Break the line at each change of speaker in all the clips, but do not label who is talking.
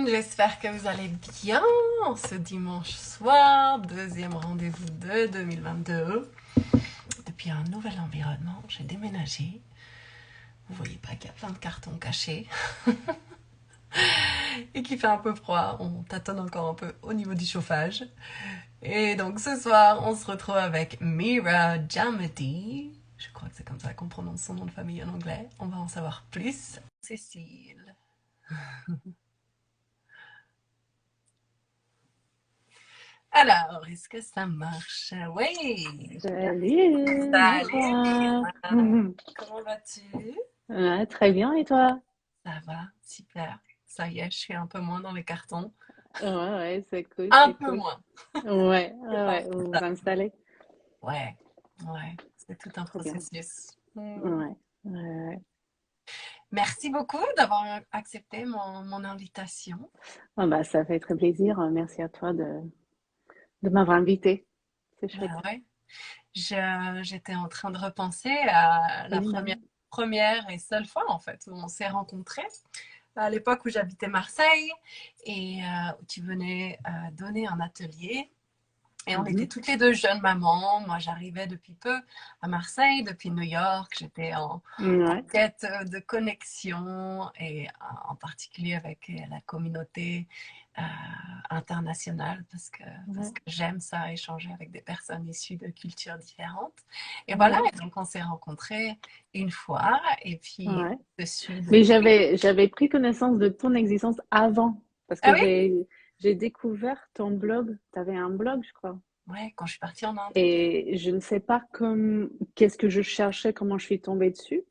J'espère que vous allez bien ce dimanche soir, deuxième rendez-vous de 2022. Depuis un nouvel environnement, j'ai déménagé. Vous voyez pas qu'il y a plein de cartons cachés et qu'il fait un peu froid. On tâtonne encore un peu au niveau du chauffage. Et donc ce soir, on se retrouve avec Mira Jamadi. Je crois que c'est comme ça qu'on prononce son nom de famille en anglais. On va en savoir plus. Cécile. Alors, est-ce que ça marche? Oui.
Salut,
Salut
bonsoir.
Mira. Comment vas-tu?
Très bien, et toi?
Ça va, super. Ça y est, je suis un peu moins dans les cartons.
Ouais, c'est cool,
Un
c'est
peu
cool.
moins.
Ouais,
Pas
ouais, vous
ça.
vous installez?
Ouais, ouais, c'est tout un
Trop bien.
processus.
Ouais, ouais.
Merci beaucoup d'avoir accepté mon invitation.
Ah bah, ça fait très plaisir. Merci à toi de m'avoir invité. C'est
Ben
chouette.
ouais, j'étais en train de repenser à la première,
Mhm.
première et seule fois en fait où on s'est rencontrés. À l'époque où j'habitais Marseille et où tu venais donner un atelier. Et on était
Mhm.
toutes les deux jeunes mamans. Moi, j'arrivais depuis peu à Marseille, depuis New York. J'étais en
Ouais,
quête de connexion et en particulier avec la communauté euh, internationale parce
ouais,
que j'aime ça, échanger avec des personnes issues de cultures différentes. Et voilà,
ouais,
et donc on s'est rencontrés une fois et puis
ouais.
je suis
Mais
depuis.
j'avais pris connaissance de ton existence avant, parce
Ah
que
oui?
j'ai découvert ton blog. Tu avais un blog, je crois.
Ouais, quand je suis partie en Inde.
Et je ne sais pas qu'est-ce que je cherchais, comment je suis tombée dessus,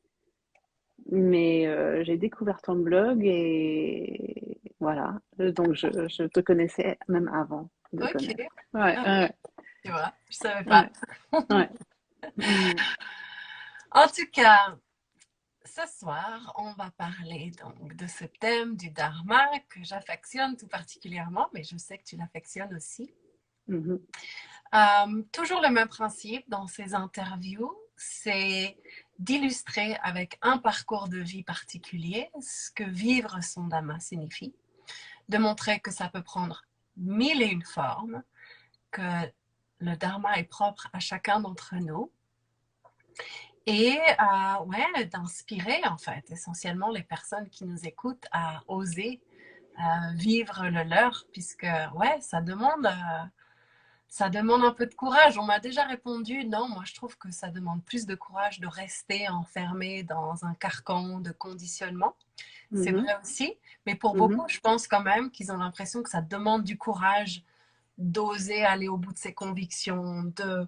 mais j'ai découvert ton blog et voilà. Donc je te connaissais même avant de
Ok.
connaître. Ouais,
Ah,
ouais,
tu vois, je savais pas.
ouais, ouais. Mhm.
En tout cas, ce soir, on va parler donc de ce thème du dharma que j'affectionne tout particulièrement, mais je sais que tu l'affectionnes aussi.
Mhm.
Toujours le même principe dans ces interviews, c'est d'illustrer avec un parcours de vie particulier ce que vivre son dharma signifie, de montrer que ça peut prendre mille et une formes, que le dharma est propre à chacun d'entre nous et ouais, d'inspirer en fait essentiellement les personnes qui nous écoutent à oser vivre le leur, puisque ouais, ça demande un peu de courage. On m'a déjà répondu, non, moi je trouve que ça demande plus de courage de rester enfermé dans un carcan de conditionnement. C'est
Mhm.
vrai aussi, mais pour
Mhm.
beaucoup, je pense quand même qu'ils ont l'impression que ça demande du courage d'oser aller au bout de ses convictions, de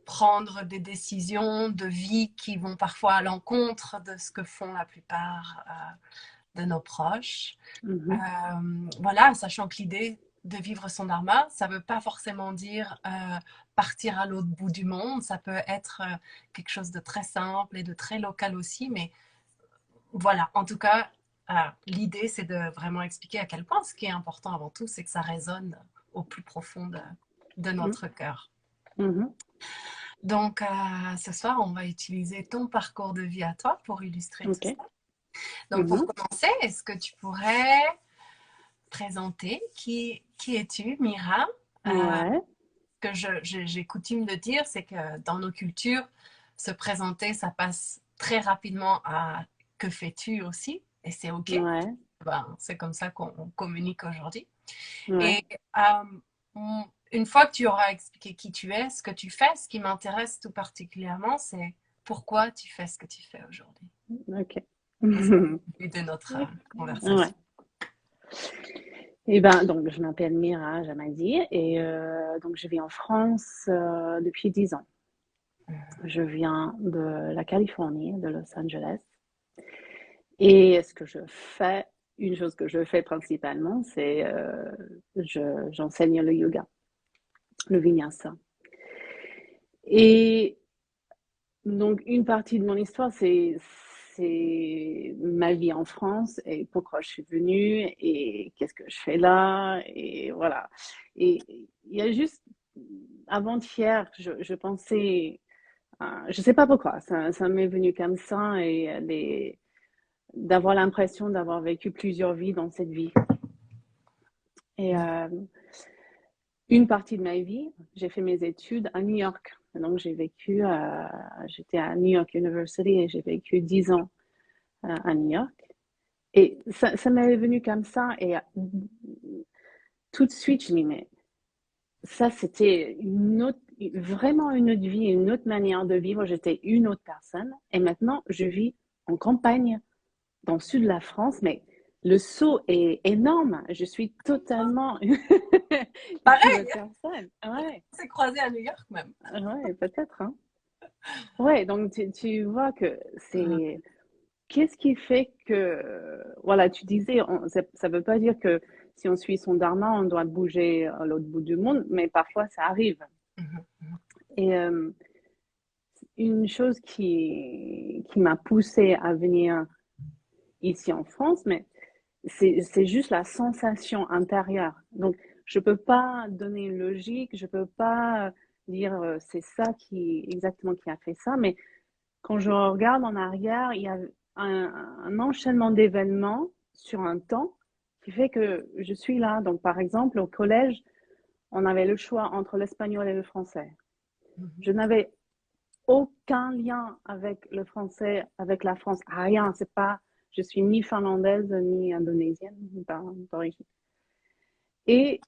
prendre des décisions de vie qui vont parfois à l'encontre de ce que font la plupart de nos proches.
Mhm.
Voilà, sachant que l'idée de vivre son dharma, ça ne veut pas forcément dire partir à l'autre bout du monde, ça peut être quelque chose de très simple et de très local aussi, mais voilà, en tout cas, l'idée c'est de vraiment expliquer à quel point ce qui est important avant tout, c'est que ça résonne au plus profond de
Mhm.
notre cœur.
Mhm.
Donc, ce soir, on va utiliser ton parcours de vie à toi pour illustrer tout
Ok.
ça. Donc, pour
Mhm.
commencer, est-ce que tu pourrais présenter qui es-tu, Mira?
Ouais.
Que j'ai coutume de dire, c'est que dans nos cultures, se présenter, ça passe très rapidement à que fais-tu aussi, et c'est OK.
Ouais.
Ben, c'est comme ça qu'on communique aujourd'hui.
Ouais.
Et une fois que tu auras expliqué qui tu es, ce que tu fais, ce qui m'intéresse tout particulièrement, c'est pourquoi tu fais ce que tu fais aujourd'hui.
Ok.
Et c'est le but de notre
Ouais.
conversation.
Eh ben, donc, je m'appelle Mira Jamadi et donc je vis en France depuis 10 ans. Je viens de la Californie, de Los Angeles. Et ce que je fais, une chose que je fais principalement, c'est j'enseigne le yoga, le vinyasa. Et donc, une partie de mon histoire, c'est ma vie en France et pourquoi je suis venue et qu'est-ce que je fais là. Et voilà. Et il y a juste avant-hier, je pensais, je sais pas pourquoi, ça m'est venu comme ça et d'avoir l'impression d'avoir vécu plusieurs vies dans cette vie. Et une partie de ma vie, j'ai fait mes études à New York. Donc, j'étais à New York University et j'ai vécu 10 ans à New York. Et ça m'est venu comme ça. Et tout de suite, je me dis, mais ça, c'était vraiment une autre vie, une autre manière de vivre. J'étais une autre personne. Et maintenant, je vis en campagne, dans le sud de la France, mais le saut est énorme. Je suis totalement une
Pareil,
autre personne. Ouais,
on s'est croisés à New York même.
ouais, peut-être, hein. Ouais, donc tu vois que c'est. Qu'est-ce qui fait que. Voilà, tu disais, ça ne veut pas dire que si on suit son dharma, on doit bouger à l'autre bout du monde, mais parfois ça arrive. Et une chose qui m'a poussée à venir ici en France, mais c'est juste la sensation intérieure. Donc, je ne peux pas donner une logique, je ne peux pas dire c'est ça exactement qui a fait ça, mais quand je regarde en arrière, il y a un enchaînement d'événements sur un temps qui fait que je suis là. Donc, par exemple, au collège, on avait le choix entre l'espagnol et le français. Je n'avais aucun lien avec le français, avec la France. Rien, c'est pas, je suis ni finlandaise ni indonésienne d'origine. Et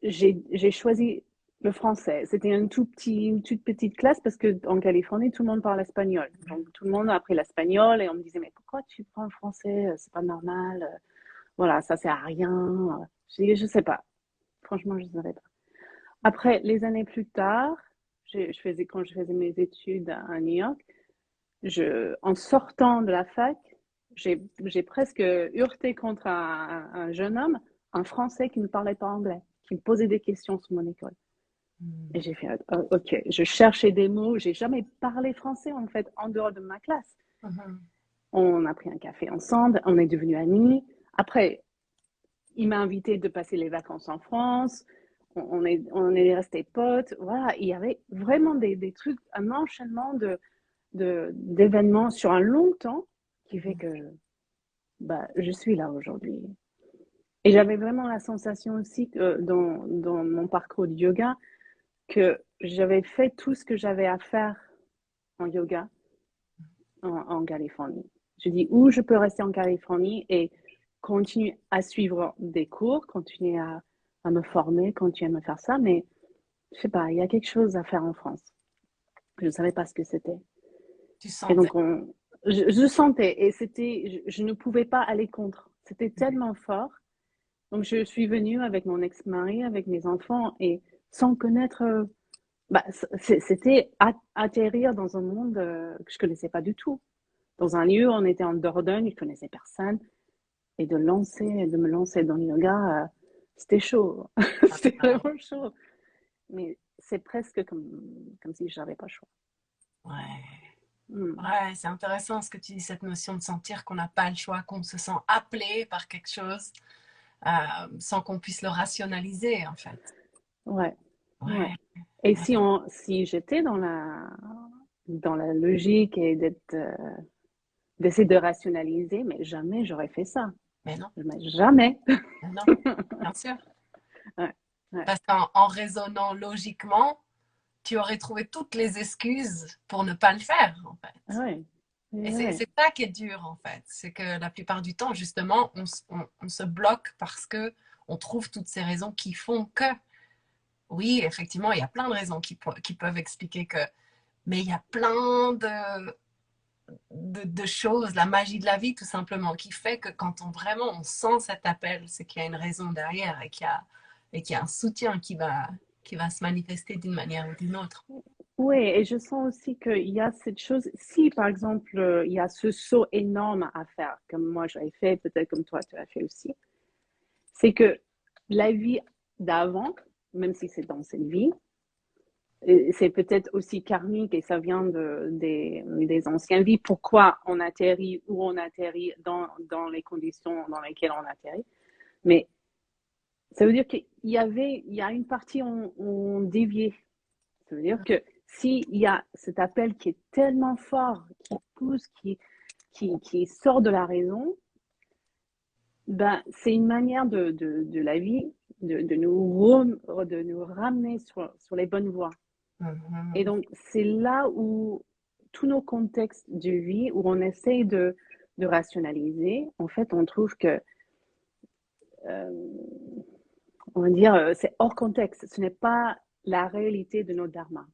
j'ai choisi le français. C'était une toute petite classe parce qu'en Californie, tout le monde parle espagnol. Donc, tout le monde a appris l'espagnol et on me disait, mais pourquoi tu prends le français? C'est pas normal. Voilà, ça sert à rien. Je sais pas. Franchement, je ne savais pas. Après, les années plus tard, quand je faisais mes études à New York, en sortant de la fac, j'ai presque heurté contre un jeune homme, un Français qui ne parlait pas anglais, qui me posait des questions sur mon école. Et j'ai fait, ok, je cherchais des mots, j'ai jamais parlé français en fait en dehors de ma classe. On a pris un café ensemble, on est devenus amis. Après, il m'a invité de passer les vacances en France. On est restés potes. Voilà, il y avait vraiment des trucs, un enchaînement d'événements sur un long temps qui fait que bah, je suis là aujourd'hui. Et j'avais vraiment la sensation aussi que dans mon parcours de yoga que j'avais fait tout ce que j'avais à faire en yoga en Californie. Je dis où je peux rester en Californie et continuer à suivre des cours, continuer à me former, continuer à me faire ça, mais je sais pas, il y a quelque chose à faire en France. Je ne savais pas ce que c'était.
Tu
Et
sentais.
donc, je sentais, et je ne pouvais pas aller contre. C'était tellement fort. Donc, je suis venue avec mon ex-mari, avec mes enfants, et sans connaître, bah, c'était atterrir dans un monde que je connaissais pas du tout. Dans un lieu, on était en Dordogne, je connaissais personne, et de me lancer dans le yoga, c'était chaud. C'était vraiment chaud. Mais c'est presque comme si je n'avais pas le choix.
Ouais.
Hmm.
Ouais, c'est intéressant ce que tu dis, cette notion de sentir qu'on n'a pas le choix, qu'on se sent appelé par quelque chose sans qu'on puisse le rationaliser, en fait.
Ouais, ouais.
Ouais,
Et
ouais.
si j'étais dans la logique et d'essayer de rationaliser, mais jamais j'aurais fait ça.
Mais non,
Jamais.
mais non, bien sûr.
Ouais, ouais,
Parce qu'en raisonnant logiquement, tu aurais trouvé toutes les excuses pour ne pas le faire, en fait.
ouais,
Et
ouais,
c'est ça qui est dur, en fait. C'est que la plupart du temps, justement, on se bloque parce que on trouve toutes ces raisons qui font que, oui, effectivement, il y a plein de raisons qui peuvent expliquer que, mais il y a plein de choses, la magie de la vie, tout simplement, qui fait que quand on sent cet appel, c'est qu'il y a une raison derrière et qu'il y a un soutien qui va se manifester d'une manière ou d'une autre.
Oui, et je sens aussi qu'il y a cette chose, si par exemple il y a ce saut énorme à faire, comme moi j'avais fait, peut-être comme toi tu as fait aussi, c'est que la vie d'avant, même si c'est dans cette vie, c'est peut-être aussi karmique et ça vient des anciennes vies, pourquoi on atterrit où on atterrit dans les conditions dans lesquelles on atterrit. Mais ça veut dire il y a une partie où on déviait. Ça veut dire que s'il y a cet appel qui est tellement fort, qui pousse, qui sort de la raison, Ben, c'est une manière de la vie de nous ramener sur les bonnes voies. Et
Mhm.
donc, c'est là où tous nos contextes de vie, où on essaye de rationaliser, en fait, on trouve que, euh, on va dire, c'est hors contexte. Ce n'est pas la réalité de nos dharmas.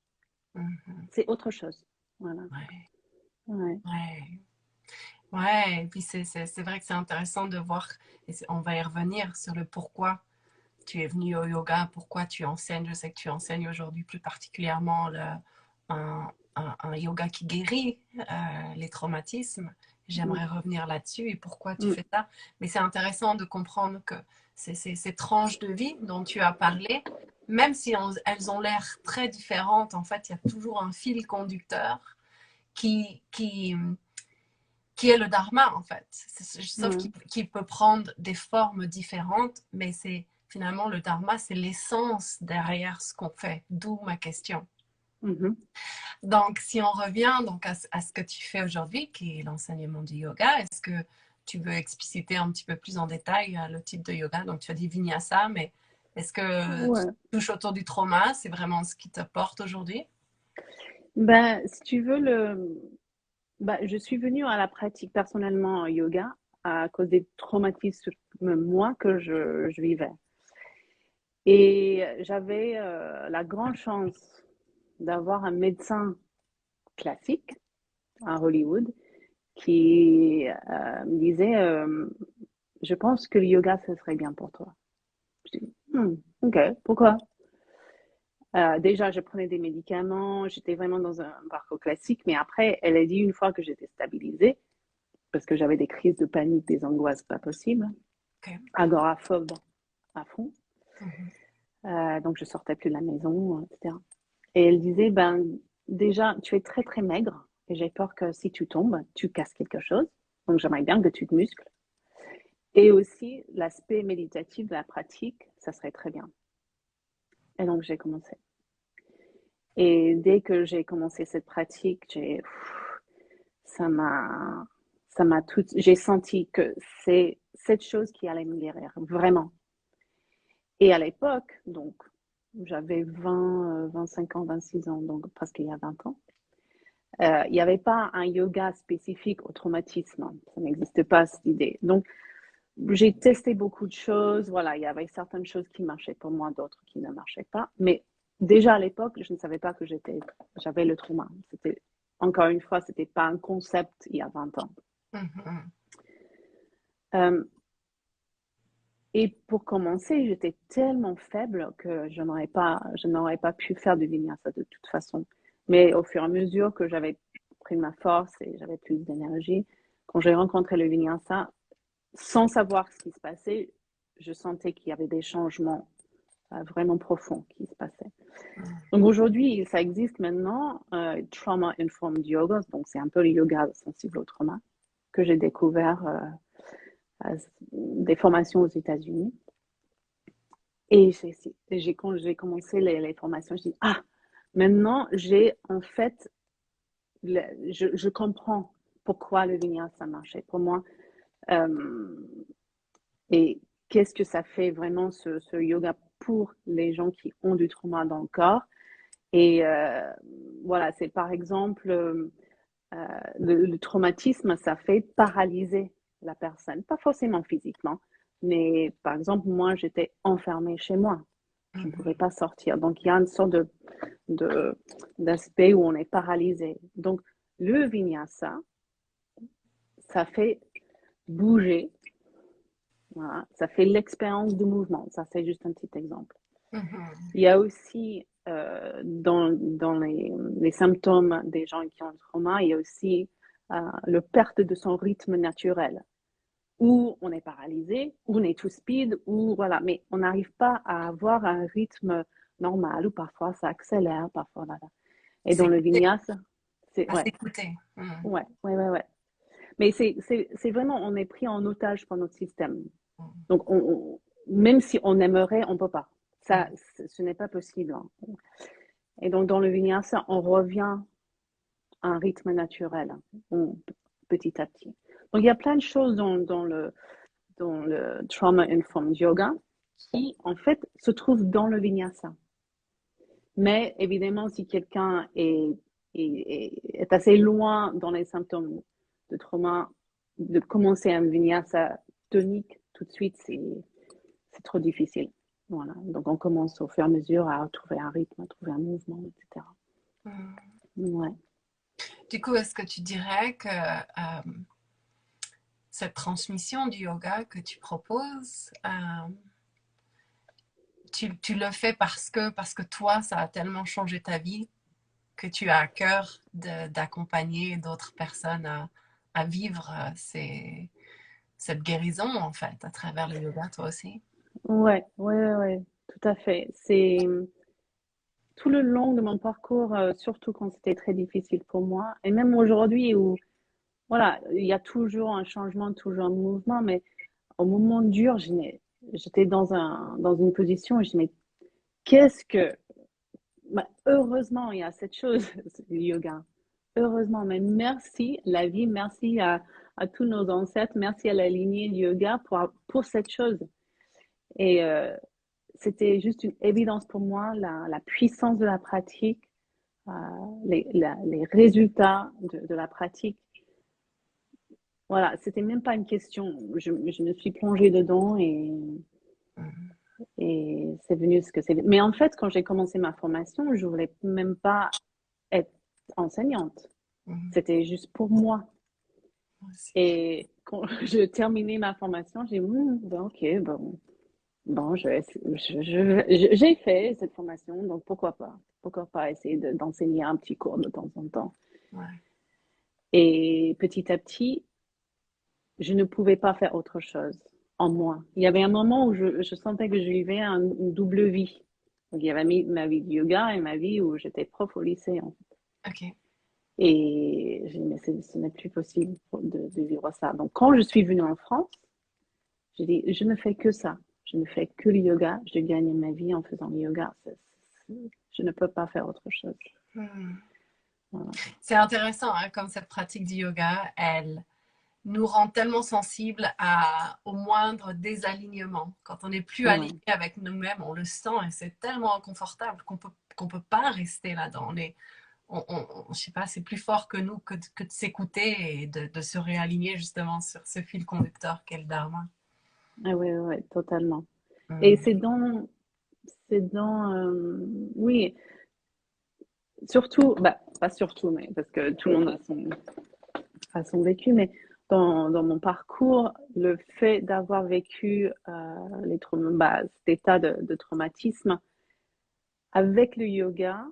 Mhm.
C'est autre chose. Voilà.
Ouais,
Ouais.
ouais. Ouais, et puis c'est vrai que c'est intéressant de voir, et on va y revenir sur le pourquoi tu es venu au yoga, pourquoi tu enseignes. Je sais que tu enseignes aujourd'hui plus particulièrement un yoga qui guérit les traumatismes.
Mm.
J'aimerais revenir là-dessus et pourquoi tu
Mm.
fais ça. Mais c'est intéressant de comprendre que ces tranches de vie dont tu as parlé, même si elles ont l'air très différentes, en fait, il y a toujours un fil conducteur qui, qui, qui est le dharma en fait. Sauf
Ouais.
qu'il peut prendre des formes différentes, mais c'est finalement le dharma, c'est l'essence derrière ce qu'on fait, d'où ma question.
Mhm.
Donc, si on revient donc à ce que tu fais aujourd'hui, qui est l'enseignement du yoga, est-ce que tu veux expliciter un petit peu plus en détail le type de yoga? Donc, tu as dit vinyasa, mais est-ce que tu
Ouais.
touches autour du trauma? C'est vraiment ce qui te porte aujourd'hui?
Ben, si tu veux, ben, je suis venue à la pratique personnellement en yoga à cause des traumatismes, moi, que je vivais. Et j'avais la grande chance d'avoir un médecin classique à Hollywood qui me disait je pense que le yoga, ce serait bien pour toi. Je dis, ok, pourquoi? Déjà, je prenais des médicaments, j'étais vraiment dans un parcours classique, mais après, elle a dit une fois que j'étais stabilisée, parce que j'avais des crises de panique, des angoisses pas possibles,
Ok.
agoraphobe à fond,
Mhm.
donc je sortais plus de la maison, etc. Et elle disait, ben, déjà, tu es très très maigre, et j'ai peur que si tu tombes, tu casses quelque chose, donc j'aimerais bien que tu te muscles. Et aussi, l'aspect méditatif de la pratique, ça serait très bien. Et donc, j'ai commencé. Et dès que j'ai commencé cette pratique, ça m'a, ça m'a tout, j'ai senti que c'est cette chose qui allait me guérir, vraiment. Et à l'époque, donc, j'avais 25 ans, 26 ans, donc presque il y a 20 ans. Il n'y avait pas un yoga spécifique au traumatisme. Ça n'existe pas, cette idée. Donc, j'ai testé beaucoup de choses. Voilà, il y avait certaines choses qui marchaient pour moi, d'autres qui ne marchaient pas. Mais déjà à l'époque, je ne savais pas que j'avais le trauma. C'était, encore une fois, c'était pas un concept il y a 20 ans.
Mhm.
Euh, et pour commencer, j'étais tellement faible que je n'aurais pas pu faire du vinyasa de toute façon. Mais au fur et à mesure que j'avais pris de ma force et j'avais plus d'énergie, quand j'ai rencontré le vinyasa, sans savoir ce qui se passait, je sentais qu'il y avait des changements vraiment profonds qui se passaient. Donc aujourd'hui, ça existe maintenant, Trauma Informed Yoga, donc c'est un peu le yoga sensible au trauma, que j'ai découvert à des formations aux États-Unis. Et quand j'ai commencé les formations, je dis, ah, maintenant j'ai en fait, je comprends pourquoi le vinyasa marchait pour moi. Euh, Et qu'est-ce que ça fait vraiment ce yoga pour les gens qui ont du trauma dans le corps? Et voilà, c'est par exemple le traumatisme, ça fait paralyser la personne, pas forcément physiquement, mais par exemple, moi, j'étais enfermée chez moi. Je ne pouvais
Mhm.
pas sortir. Donc, il y a une sorte de, d'aspect où on est paralysé. Donc, le vinyasa, ça fait bouger. Voilà. Ça fait l'expérience du mouvement. Ça, c'est juste un petit exemple.
Mhm.
Il y a aussi dans les symptômes des gens qui ont le trauma, il y a aussi le perte de son rythme naturel, où on est paralysé, où on est tout speed, où voilà, mais on n'arrive pas à avoir un rythme normal, ou parfois ça accélère, parfois voilà. Et dans le
S'écouter,
vinyasa, c'est
à
ouais,
s'écouter. Mhm.
ouais. Mais c'est vraiment, on est pris en otage par notre système. Donc, même si on aimerait, on ne peut pas. Ça,
Mhm.
ce n'est pas possible, hein. Et donc, dans le vinyasa, on revient à un rythme naturel, hein, petit à petit. Donc, il y a plein de choses dans le Trauma Informed Yoga, qui en fait se trouve dans le Vinyasa. Mais évidemment, si quelqu'un est assez loin dans les symptômes de trauma, de commencer un Vinyasa tonique tout de suite, c'est trop difficile. Voilà. Donc, on commence au fur et à mesure à trouver un rythme, à trouver un mouvement, etc. Ouais.
Du coup, est-ce que tu dirais que cette transmission du yoga que tu proposes, tu le fais parce que toi, ça a tellement changé ta vie que tu as à cœur d'accompagner d'autres personnes à vivre cette guérison, en fait, à travers le yoga, toi aussi?
Ouais, tout à fait. C'est tout le long de mon parcours, surtout quand c'était très difficile pour moi, et même aujourd'hui où, voilà, il y a toujours un changement, toujours un mouvement, mais au moment dur, j'étais dans une position où je me dis, mais qu'est-ce que, bah, heureusement, il y a cette chose, le yoga. Heureusement, mais merci la vie, merci à tous nos ancêtres, merci à la lignée du yoga pour cette chose. Et c'était juste une évidence pour moi, la puissance de la pratique, euh, les résultats de la pratique. Voilà, c'était même pas une question. Je me suis plongée dedans et c'est venu ce que c'est. Mais en fait, quand j'ai commencé ma formation, je voulais même pas être enseignante. C'était juste pour moi. Et quand je terminais ma formation, j'ai dit, bon, ok, bon, j'ai fait cette formation, donc pourquoi pas? Pourquoi pas essayer d'enseigner un petit cours de temps en temps?
Ouais.
Et petit à petit, je ne pouvais pas faire autre chose en moi. Il y avait un moment où je sentais que je vivais une double vie. Donc, il y avait ma vie de yoga et ma vie où j'étais prof au lycée, en fait.
OK.
Et j'ai dit, mais ce n'est plus possible de vivre ça. Donc, quand je suis venue en France, j'ai dit, je ne fais que ça. Je ne fais que le yoga. Je gagne ma vie en faisant le yoga. Je ne peux pas faire autre chose. Voilà.
C'est intéressant, hein, comme cette pratique du yoga, elle nous rend tellement sensibles au moindre désalignement. Quand on n'est plus
Ouais.
aligné avec nous-mêmes, on le sent et c'est tellement inconfortable qu'on peut pas rester là-dedans. Je sais pas, c'est plus fort que nous que de s'écouter et de se réaligner justement sur ce fil conducteur qu'est le Dharma.
Ah ouais, ouais, totalement. Et oui, surtout, bah, pas surtout, mais parce que tout le monde a son vécu, mais dans mon parcours, le fait d'avoir vécu les traumas, bah, cet état de traumatisme avec le yoga,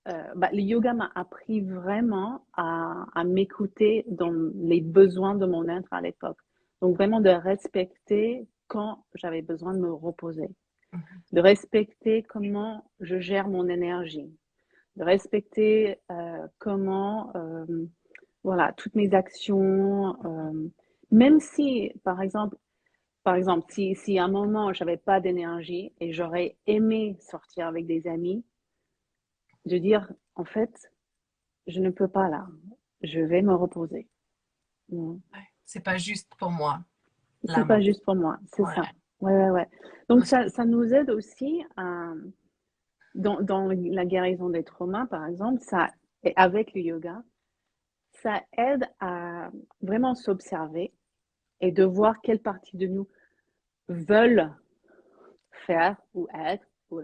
bah, le yoga m'a appris vraiment à m'écouter dans les besoins de mon être à l'époque. Donc vraiment de respecter quand j'avais besoin de me reposer, de respecter comment je gère mon énergie, de respecter comment, voilà, toutes mes actions, même si, si à un moment j'avais pas d'énergie et j'aurais aimé sortir avec des amis, de dire, en fait, je ne peux pas là, je vais me reposer. Mm.
Ouais, c'est pas juste pour moi,
C'est
là
pas
maintenant.
juste pour moi, c'est
Ouais.
ça. Ouais. Donc ça nous aide aussi dans la guérison des traumas, par exemple, et avec le yoga, ça aide à vraiment s'observer et de voir quelles parties de nous veulent faire ou être, ou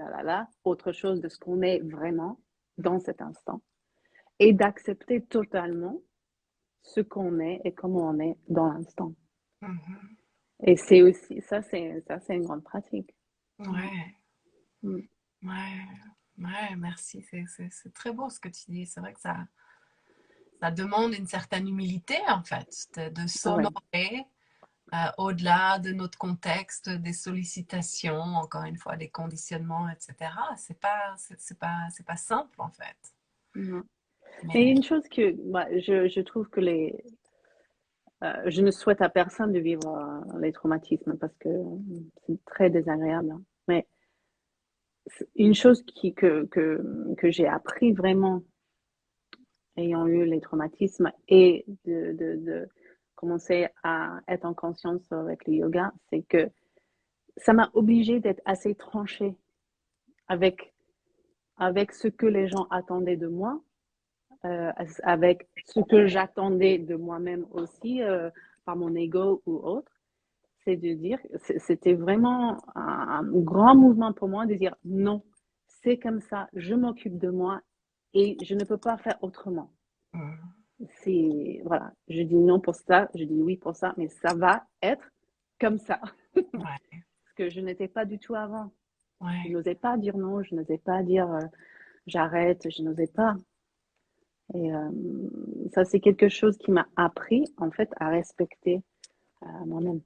autre chose de ce qu'on est vraiment dans cet instant, et d'accepter totalement ce qu'on est et comment on est dans l'instant.
Mhm.
Et c'est aussi, ça, c'est une grande pratique.
Ouais,
Mm.
ouais, ouais, merci. C'est très beau ce que tu dis. C'est vrai que ça demande une certaine humilité, en fait, de
Ouais,
s'honorer au-delà de notre contexte, des sollicitations, encore une fois, des conditionnements, etc. C'est pas simple, en fait.
non. Et
Mais
une chose que je trouve que je ne souhaite à personne de vivre les traumatismes parce que c'est très désagréable. Mais une chose que j'ai appris vraiment ayant eu les traumatismes et commencé à être en conscience avec le yoga, c'est que ça m'a obligée d'être assez tranchée avec, avec ce que les gens attendaient de moi, avec ce que j'attendais de moi-même aussi, par mon ego ou autre. C'est de dire, c'était vraiment un grand mouvement pour moi de dire non, c'est comme ça, je m'occupe de moi et je ne peux pas faire autrement.
Mm.
C'est, voilà, je dis non pour ça, je dis oui pour ça, mais ça va être comme ça.
Ouais,
Ce que je n'étais pas du tout avant. Je
ouais,
n'osais pas dire non, je n'osais pas dire j'arrête, je n'osais pas. Et ça, c'est quelque chose qui m'a appris, en fait, à respecter moi-même.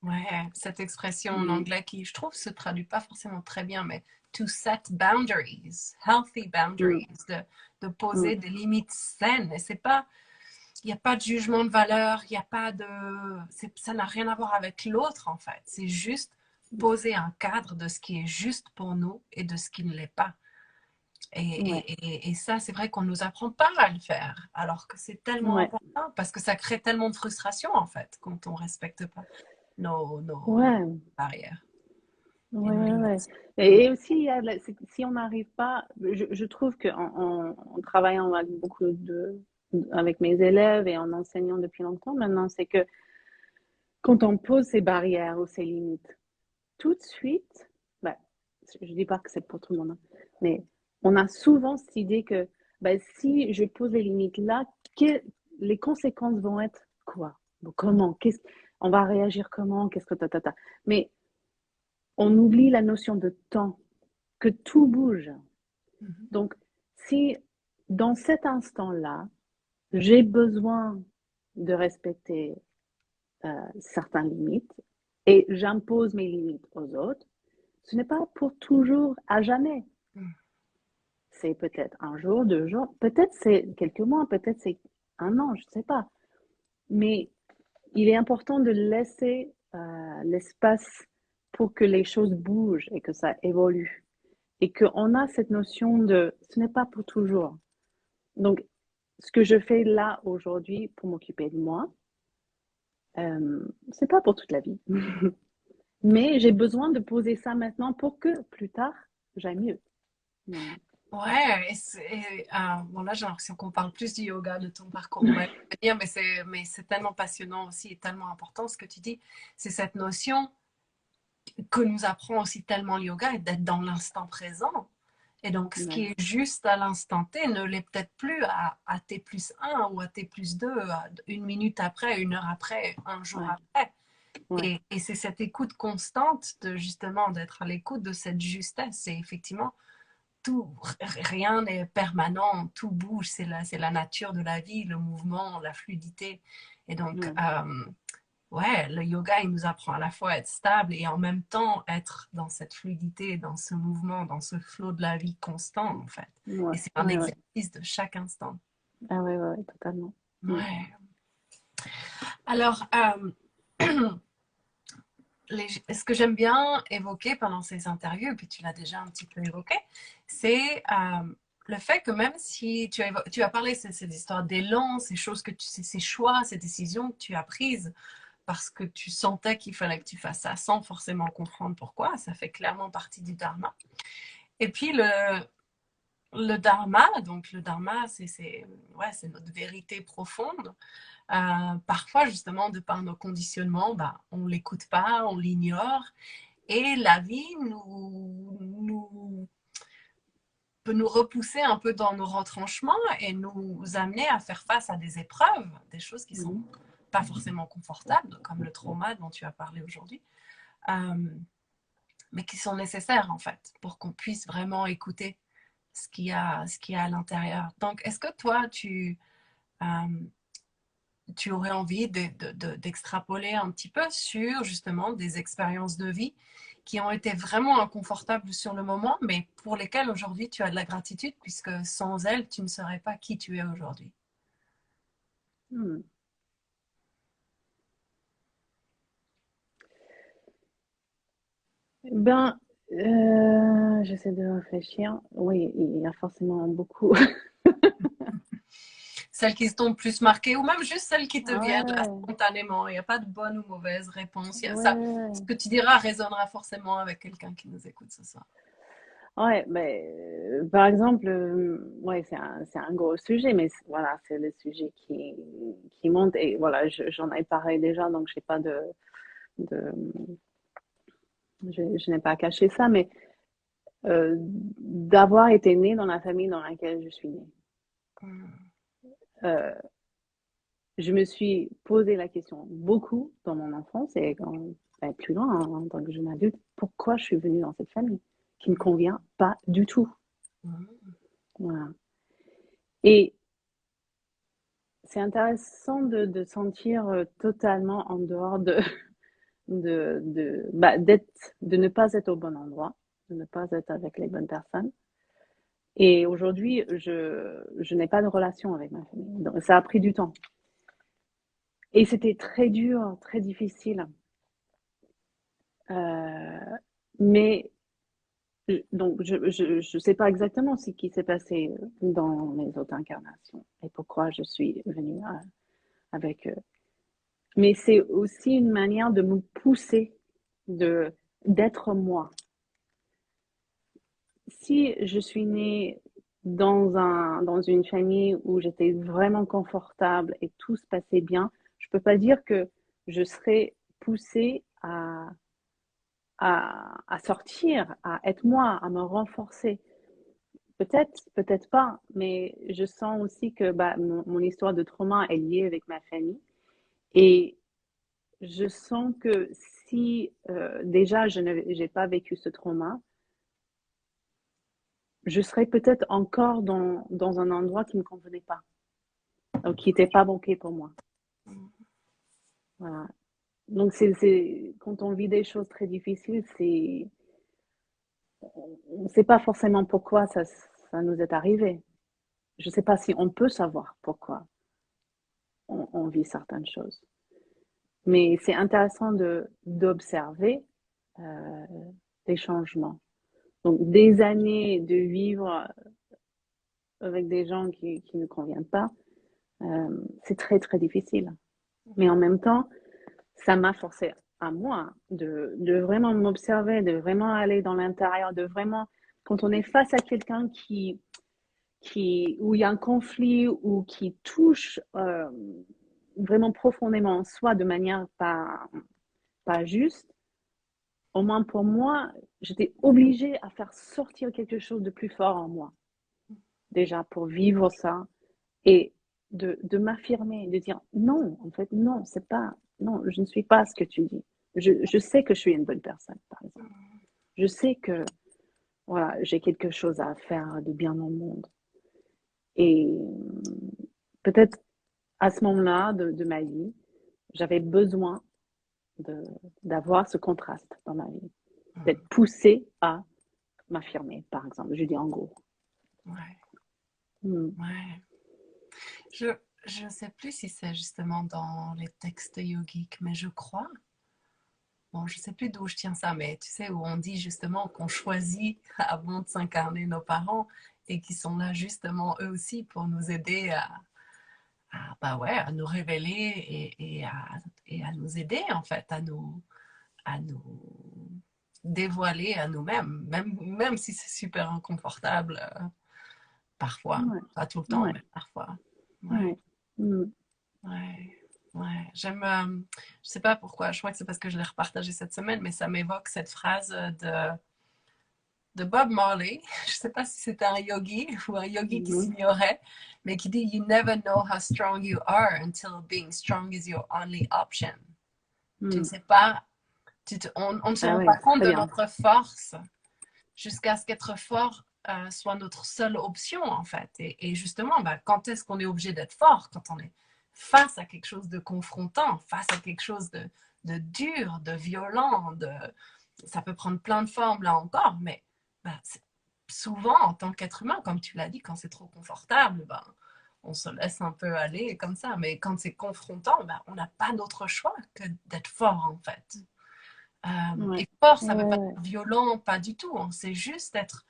ouais. Cette expression en
Mm,
anglais qui, je trouve, se traduit pas forcément très bien, mais to set boundaries, healthy
mm,
boundaries, de
mm,
poser des limites saines. Et c'est pas, il n'y a pas de jugement de valeur, il n'y a pas de, ça n'a rien à voir avec l'autre en fait. C'est juste poser un cadre de ce qui est juste pour nous et de ce qui ne l'est pas.
ouais,
Et ça, c'est vrai qu'on ne nous apprend pas à le faire, alors que c'est tellement
ouais,
important parce que ça crée tellement de frustration en fait quand on ne respecte pas nos
ouais.
barrières et
Ouais,
nos
ouais, ouais.
limites. Mm.
Et aussi, il y a si on n'arrive pas, je trouve qu'en travaillant avec beaucoup avec mes élèves et en enseignant depuis longtemps maintenant, c'est que quand on pose ces barrières ou ces limites, tout de suite, bah, je dis pas que c'est pour tout le monde, hein, mais on a souvent cette idée que bah, si je pose les limites là, les conséquences vont être quoi? Bon, comment? On va réagir comment? Qu'est-ce que ta. Mais on oublie la notion de temps, que tout bouge.
Mhm.
Donc, si dans cet instant-là, j'ai besoin de respecter certaines limites et j'impose mes limites aux autres, ce n'est pas pour toujours, à jamais.
Mm.
C'est peut-être un jour, 2 jours, peut-être c'est quelques mois, peut-être c'est un an, je ne sais pas. Mais il est important de laisser l'espace pour que les choses bougent et que ça évolue. Et qu'on a cette notion de ce n'est pas pour toujours. Donc, ce que je fais là aujourd'hui pour m'occuper de moi, c'est pas pour toute la vie. Mais j'ai besoin de poser ça maintenant pour que plus tard, j'aille mieux. Voilà.
Ouais, bon là j'ai l'impression qu'on parle plus du yoga, de ton parcours, on va y revenir, mais c'est tellement passionnant aussi et tellement important ce que tu dis. C'est cette notion que nous apprend aussi tellement le yoga et d'être dans l'instant présent. Et donc ce qui
Ouais,
est juste à l'instant T ne l'est peut-être plus à T plus un ou à T plus 2, une minute après, une heure après, un jour
ouais,
après.
ouais.
Et c'est cette écoute constante de justement d'être à l'écoute de cette justesse. Et effectivement, tout, rien n'est permanent, tout bouge, c'est la nature de la vie, le mouvement, la fluidité. Et donc,
Ouais,
ouais, le yoga, il nous apprend à la fois à être stable et en même temps être dans cette fluidité, dans ce mouvement, dans ce flot de la vie constant, en fait.
ouais,
Et c'est un
ouais, ouais.
exercice de chaque instant.
Ah ouais, ouais, ouais, totalement. Mm.
Ouais. Alors, ce que j'aime bien évoquer pendant ces interviews, et puis tu l'as déjà un petit peu évoqué, c'est le fait que même si tu as parlé de ces histoires d'élan, ces choses que ces choix, ces décisions que tu as prises parce que tu sentais qu'il fallait que tu fasses ça sans forcément comprendre pourquoi, ça fait clairement partie du dharma. Et puis le dharma, donc le dharma, ouais, c'est notre vérité profonde. Parfois, justement, de par nos conditionnements, bah, on ne l'écoute pas, on l'ignore. Et la vie peut nous repousser un peu dans nos retranchements et nous amener à faire face à des épreuves, des choses qui ne sont
Mhm.
pas forcément confortables, comme le trauma dont tu as parlé aujourd'hui, euh, mais qui sont nécessaires en fait pour qu'on puisse vraiment écouter ce qu'il y a à l'intérieur. Donc, est-ce que toi, euh, tu aurais envie d'extrapoler un petit peu sur justement des expériences de vie qui ont été vraiment inconfortables sur le moment, mais pour lesquelles aujourd'hui tu as de la gratitude, puisque sans elles, tu ne serais pas qui tu es aujourd'hui.
Mm. Ben, j'essaie de réfléchir. Oui, il y a forcément beaucoup.
celles qui sont plus marquées ou même juste celles qui te viennent
Ouais,
spontanément. Il n'y a pas de bonne ou mauvaise réponse. Il y a ça. Ce
ouais.
que tu diras résonnera forcément avec quelqu'un qui nous écoute ce soir.
Ouais, mais par exemple, ouais, c'est un gros sujet, mais voilà, c'est le sujet qui monte et voilà, j'en ai parlé déjà, donc j'ai pas de je n'ai pas caché ça, mais d'avoir été née dans la famille dans laquelle je suis née.
Mm.
Euh, je me suis posé la question beaucoup dans mon enfance et quand plus loin, hein, en tant que jeune adulte, pourquoi je suis venue dans cette famille qui ne me convient pas du tout.
Mm.
Voilà. Et c'est intéressant de sentir totalement en dehors de ne pas être au bon endroit, de ne pas être avec les bonnes personnes. Et aujourd'hui, je n'ai pas de relation avec ma famille. Donc, ça a pris du temps. Et c'était très dur, très difficile. Euh, mais donc, je sais pas exactement ce qui s'est passé dans mes autres incarnations et pourquoi je suis venue avec eux. Mais c'est aussi une manière de me pousser, d'être moi. Si je suis née dans une famille où j'étais vraiment confortable et tout se passait bien, je peux pas dire que je serais poussée à sortir, à être moi, à me renforcer. Peut-être, peut-être pas, mais je sens aussi que bah, mon histoire de trauma est liée avec ma famille. Et je sens que si déjà je n'ai pas vécu ce trauma, je serais peut-être encore dans un endroit qui ne me convenait pas, donc qui n'était pas banqué pour moi. Voilà. Donc quand on vit des choses très difficiles, on ne sait pas forcément pourquoi ça nous est arrivé. Je ne sais pas si on peut savoir pourquoi on vit certaines choses. Mais c'est intéressant d'observer euh, des changements. Donc, des années de vivre avec des gens qui ne conviennent pas, c'est très, très difficile. Mais en même temps, ça m'a forcé à moi de vraiment m'observer, de vraiment aller dans l'intérieur, de vraiment, quand on est face à quelqu'un où il y a un conflit ou qui touche vraiment profondément en soi de manière pas juste, au moins pour moi, j'étais obligée à faire sortir quelque chose de plus fort en moi, déjà pour vivre ça et de m'affirmer, de dire non, en fait, non, c'est pas, non, je ne suis pas ce que tu dis. Je sais que je suis une bonne personne, par exemple. Je sais que, voilà, j'ai quelque chose à faire de bien dans le monde. Et peut-être à ce moment-là de ma vie, j'avais besoin de, d'avoir ce contraste dans ma vie, d'être poussée à m'affirmer, par exemple. Je dis en gros.
Ouais,
Mm.
ouais. Je je sais plus si c'est justement dans les textes yogiques, mais je crois. Bon, je sais plus d'où je tiens ça, mais tu sais, où on dit justement qu'on choisit avant de s'incarner nos parents et qui sont là justement eux aussi pour nous aider bah ouais, à nous révéler et à nous aider en fait, à nous dévoiler à nous-mêmes, même si c'est super inconfortable parfois,
Ouais,
pas tout le temps,
ouais,
mais parfois. Ouais,
ouais. Mm.
ouais, ouais. Je sais pas pourquoi, je crois que c'est parce que je l'ai repartagé cette semaine, mais ça m'évoque cette phrase de Bob Marley. Je sais pas si c'était un yogi ou un yogi qui
Mhm.
s'ignorait, mais qui dit You never know how strong you are until being strong is your only option. Tu ne
Mm.
sais pas, on ne se
Ah
rend
ouais,
pas compte
très
de
bien.
notre force jusqu'à ce qu'être fort soit notre seule option en fait. Et justement, bah, quand est-ce qu'on est obligé d'être fort? Quand on est face à quelque chose de confrontant, face à quelque chose de dur, de violent, ça peut prendre plein de formes là encore, mais bah, souvent en tant qu'être humain, comme tu l'as dit, quand c'est trop confortable, bah, on se laisse un peu aller comme ça. Mais quand c'est confrontant, bah, on n'a pas d'autre choix que d'être fort en fait.
Ouais.
Et fort, ça ne veut pas
Ouais,
être violent, pas du tout. Hein. C'est juste être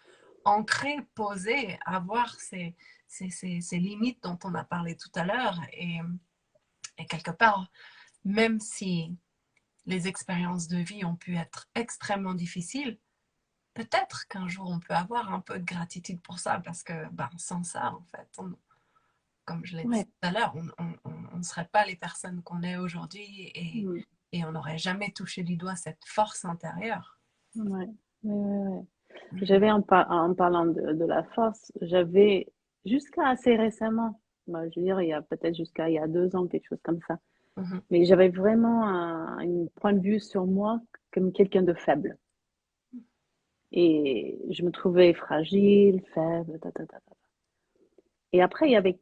ancré, posé, avoir ces limites dont on a parlé tout à l'heure. Et quelque part, même si les expériences de vie ont pu être extrêmement difficiles, peut-être qu'un jour on peut avoir un peu de gratitude pour ça, parce que ben, sans ça, en fait, comme je l'ai dit
Ouais.
tout à l'heure, on ne serait pas les personnes qu'on est aujourd'hui
Mm.
et on n'aurait jamais touché du doigt cette force intérieure.
Ouais. Ouais, ouais.
Mhm,
J'avais en parlant de la force, j'avais jusqu'à assez récemment, bah, je veux dire, il y a peut-être jusqu'à il y a 2 ans, quelque chose comme ça.
mhm.
Mais j'avais vraiment un point de vue sur moi comme quelqu'un de faible. Et je me trouvais fragile, faible, ta, ta, ta, ta. Et après, il y avait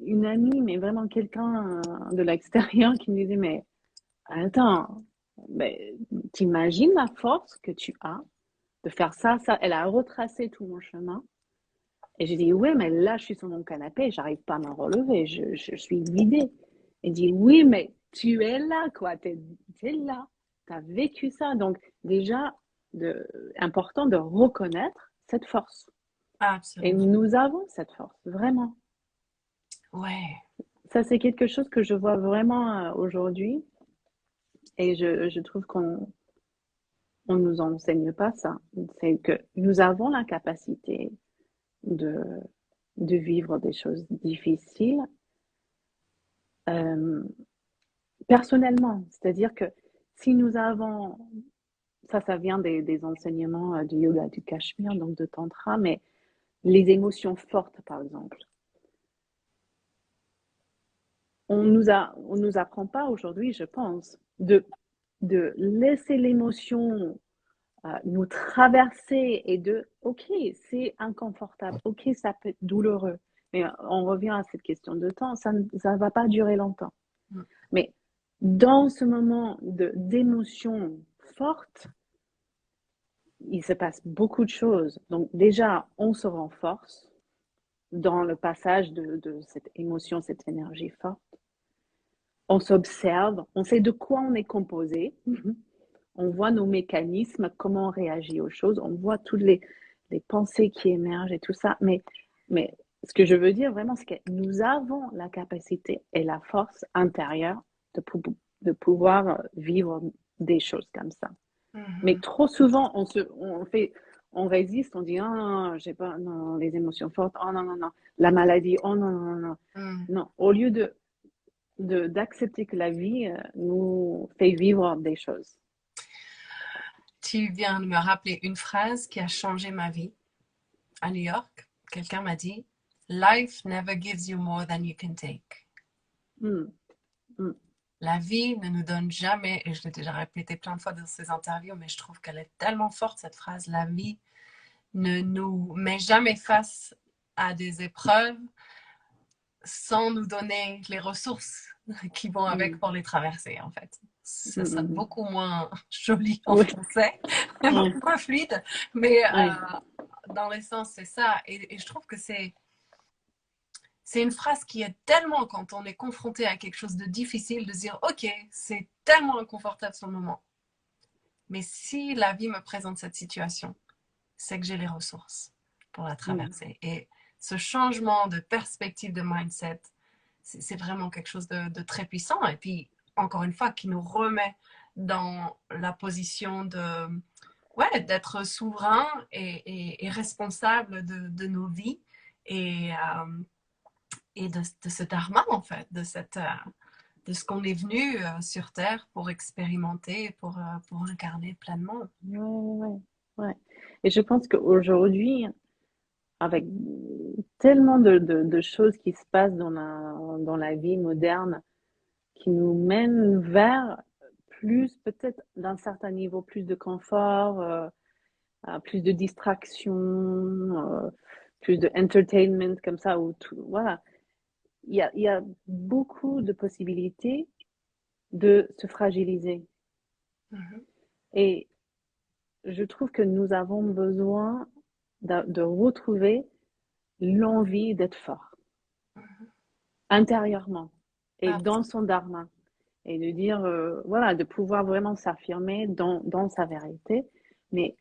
une amie, mais vraiment quelqu'un de l'extérieur qui me disait, mais attends, mais t'imagines la force que tu as de faire ça, ça. Elle a retracé tout mon chemin. Et j'ai dit, oui, mais là, je suis sur mon canapé, j'arrive pas à me relever, je suis vidée. Elle dit, oui, mais tu es là, quoi, t'es là, tu as vécu ça. Donc, déjà, important de reconnaître cette force. Et
Absolument.
nous avons cette force, vraiment.
Ouais.
Ça, c'est quelque chose que je vois vraiment aujourd'hui. Et je trouve qu'on on nous enseigne pas ça. C'est que nous avons la capacité de, de vivre des choses difficiles euh, personnellement. C'est-à-dire que si nous avons, ça vient des enseignements du yoga du Cachemire, donc de Tantra, mais les émotions fortes, par exemple. On nous apprend pas aujourd'hui, je pense, de laisser l'émotion nous traverser et ok, c'est inconfortable, ok, ça peut être douloureux, mais on revient à cette question de temps, ça ne va pas durer longtemps.
Mm.
Mais dans ce moment d'émotion forte, il se passe beaucoup de choses. Donc déjà, on se renforce dans le passage de cette émotion, cette énergie forte. On s'observe, on sait de quoi on est composé. On voit nos mécanismes, comment on réagit aux choses, on voit toutes les pensées qui émergent et tout ça. Mais ce que je veux dire vraiment, c'est que nous avons la capacité et la force intérieure de pouvoir vivre des choses comme ça. Mais
Mhm.
trop souvent, on résiste, on dit, ah, j'ai pas, non, les émotions fortes, oh non, non, non, la maladie, oh non, non, non, non.
Mm.
Non, au lieu d'accepter que la vie nous fait vivre des choses.
Tu viens de me rappeler une phrase qui a changé ma vie à New York. Quelqu'un m'a dit, Life never gives you more than you can take.
Mm, mm,
La vie ne nous donne jamais, et je l'ai déjà répété plein de fois dans ces interviews, mais je trouve qu'elle est tellement forte, cette phrase, la vie ne nous met jamais face à des épreuves sans nous donner les ressources qui vont avec
mm,
pour les traverser, en fait.
mm,
Ça sonne
mm.
beaucoup moins joli en
Oui,
français,
ouais,
beaucoup moins fluide, mais
ouais.
dans l'essence, c'est ça. Et je trouve que c'est une phrase qui est tellement, quand on est confronté à quelque chose de difficile, de dire, OK, c'est tellement inconfortable sur le moment, mais si la vie me présente cette situation, c'est que j'ai les ressources pour la
Mm,
traverser. Et ce changement de perspective, de mindset, c'est vraiment quelque chose de très puissant. Et puis, encore une fois, qui nous remet dans la position ouais, d'être souverain et responsable de nos vies et de ce dharma, en fait, de ce qu'on est venu sur Terre pour expérimenter, pour incarner pleinement.
ouais, ouais, ouais. Et je pense qu'aujourd'hui, avec tellement de choses qui se passent dans la vie moderne, qui nous mènent vers plus, peut-être d'un certain niveau, plus de confort, plus de distraction, plus de entertainment comme ça, où tout, voilà. Il y a beaucoup de possibilités de se fragiliser.
Mhm.
Et je trouve que nous avons besoin de retrouver l'envie d'être fort intérieurement et dans son dharma et de dire voilà de pouvoir vraiment s'affirmer dans sa vérité mais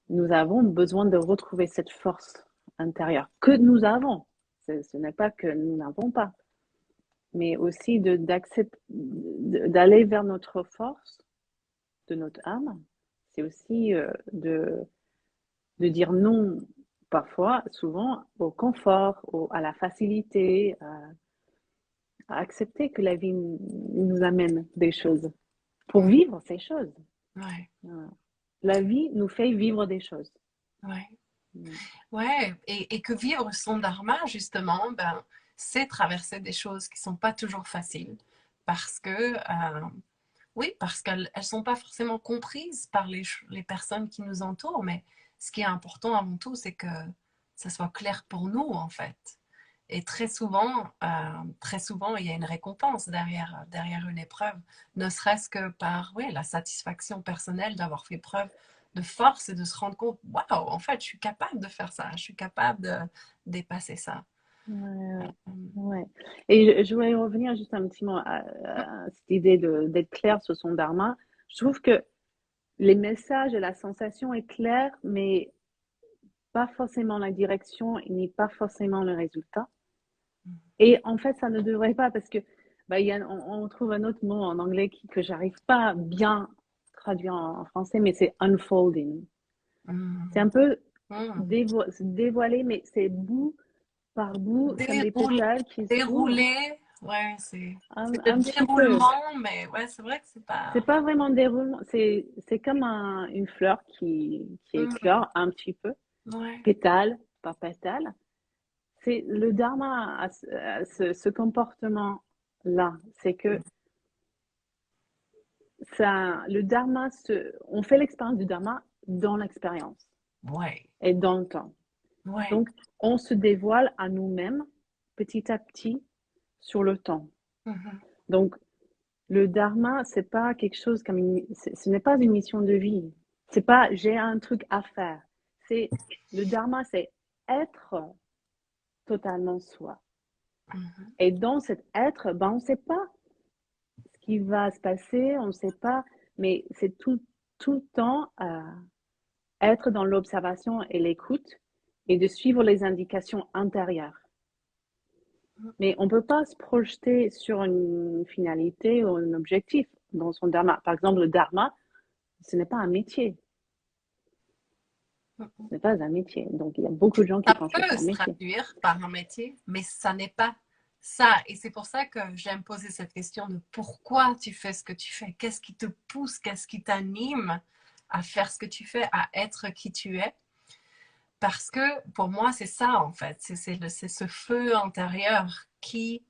nous avons besoin de retrouver cette force intérieure que nous avons. Ce n'est pas que nous n'avons pas, mais aussi d'aller vers notre force, de notre âme. C'est aussi de dire non, parfois, souvent, au confort, à la facilité, à accepter que la vie nous amène des choses pour vivre ces choses.
Ouais.
La vie nous fait vivre des choses.
Ouais. Ouais, et que vivre son dharma, justement, ben, c'est traverser des choses qui sont pas toujours faciles parce que, oui, parce qu'elles ne sont pas forcément comprises par les personnes qui nous entourent, mais ce qui est important avant tout, c'est que ça soit clair pour nous, en fait. Et très souvent, il y a une récompense derrière une épreuve, ne serait-ce que par oui, la satisfaction personnelle d'avoir fait preuve de force et de se rendre compte, waouh, en fait, je suis capable de faire ça, je suis capable de dépasser ça.
Ouais, ouais. Et je voulais revenir juste un petit mot à cette idée d'être clair sur son dharma. Je trouve que les messages et la sensation est claire, mais pas forcément la direction, ni pas forcément le résultat. Et en fait, ça ne devrait pas parce que bah, on trouve un autre mot en anglais que j'arrive pas bien traduire en français, mais c'est unfolding. C'est un peu se dévoiler, mais c'est bout par bout, comme des pétales qui s'ouvrent.
Dérouler, ouais, c'est le
Un petit peu.
déroulement, mais ouais, c'est vrai que c'est
C'est
pas.
pas vraiment déroulement, c'est comme une fleur qui éclore un petit peu,
Ouais.
pétale par pétale. C'est le dharma a ce comportement-là. C'est que le dharma, on fait l'expérience du dharma dans l'expérience
Ouais.
et dans le temps.
Ouais.
Donc, on se dévoile à nous-mêmes petit à petit sur le temps. Donc, le dharma, c'est pas quelque chose ce n'est pas une mission de vie. C'est pas j'ai un truc à faire. Le dharma, c'est être totalement soi. Et dans cet être, ben, on ne sait pas ce qui va se passer, on ne sait pas, mais c'est tout le temps être dans l'observation et l'écoute et de suivre les indications intérieures. Mais on ne peut pas se projeter sur une finalité ou un objectif dans son dharma. Par exemple, le dharma, ce n'est pas un métier. Ce n'est pas un métier. Donc, il y a beaucoup de gens qui
Ça
pensent que c'est
peut
un
se
métier.
traduire par un métier, mais ça n'est pas ça. Et c'est pour ça que j'aime poser cette question de pourquoi tu fais ce que tu fais. Qu'est-ce qui te pousse, qu'est-ce qui t'anime à faire ce que tu fais, à être qui tu es. Parce que pour moi, c'est ça en fait. C'est ce feu intérieur qui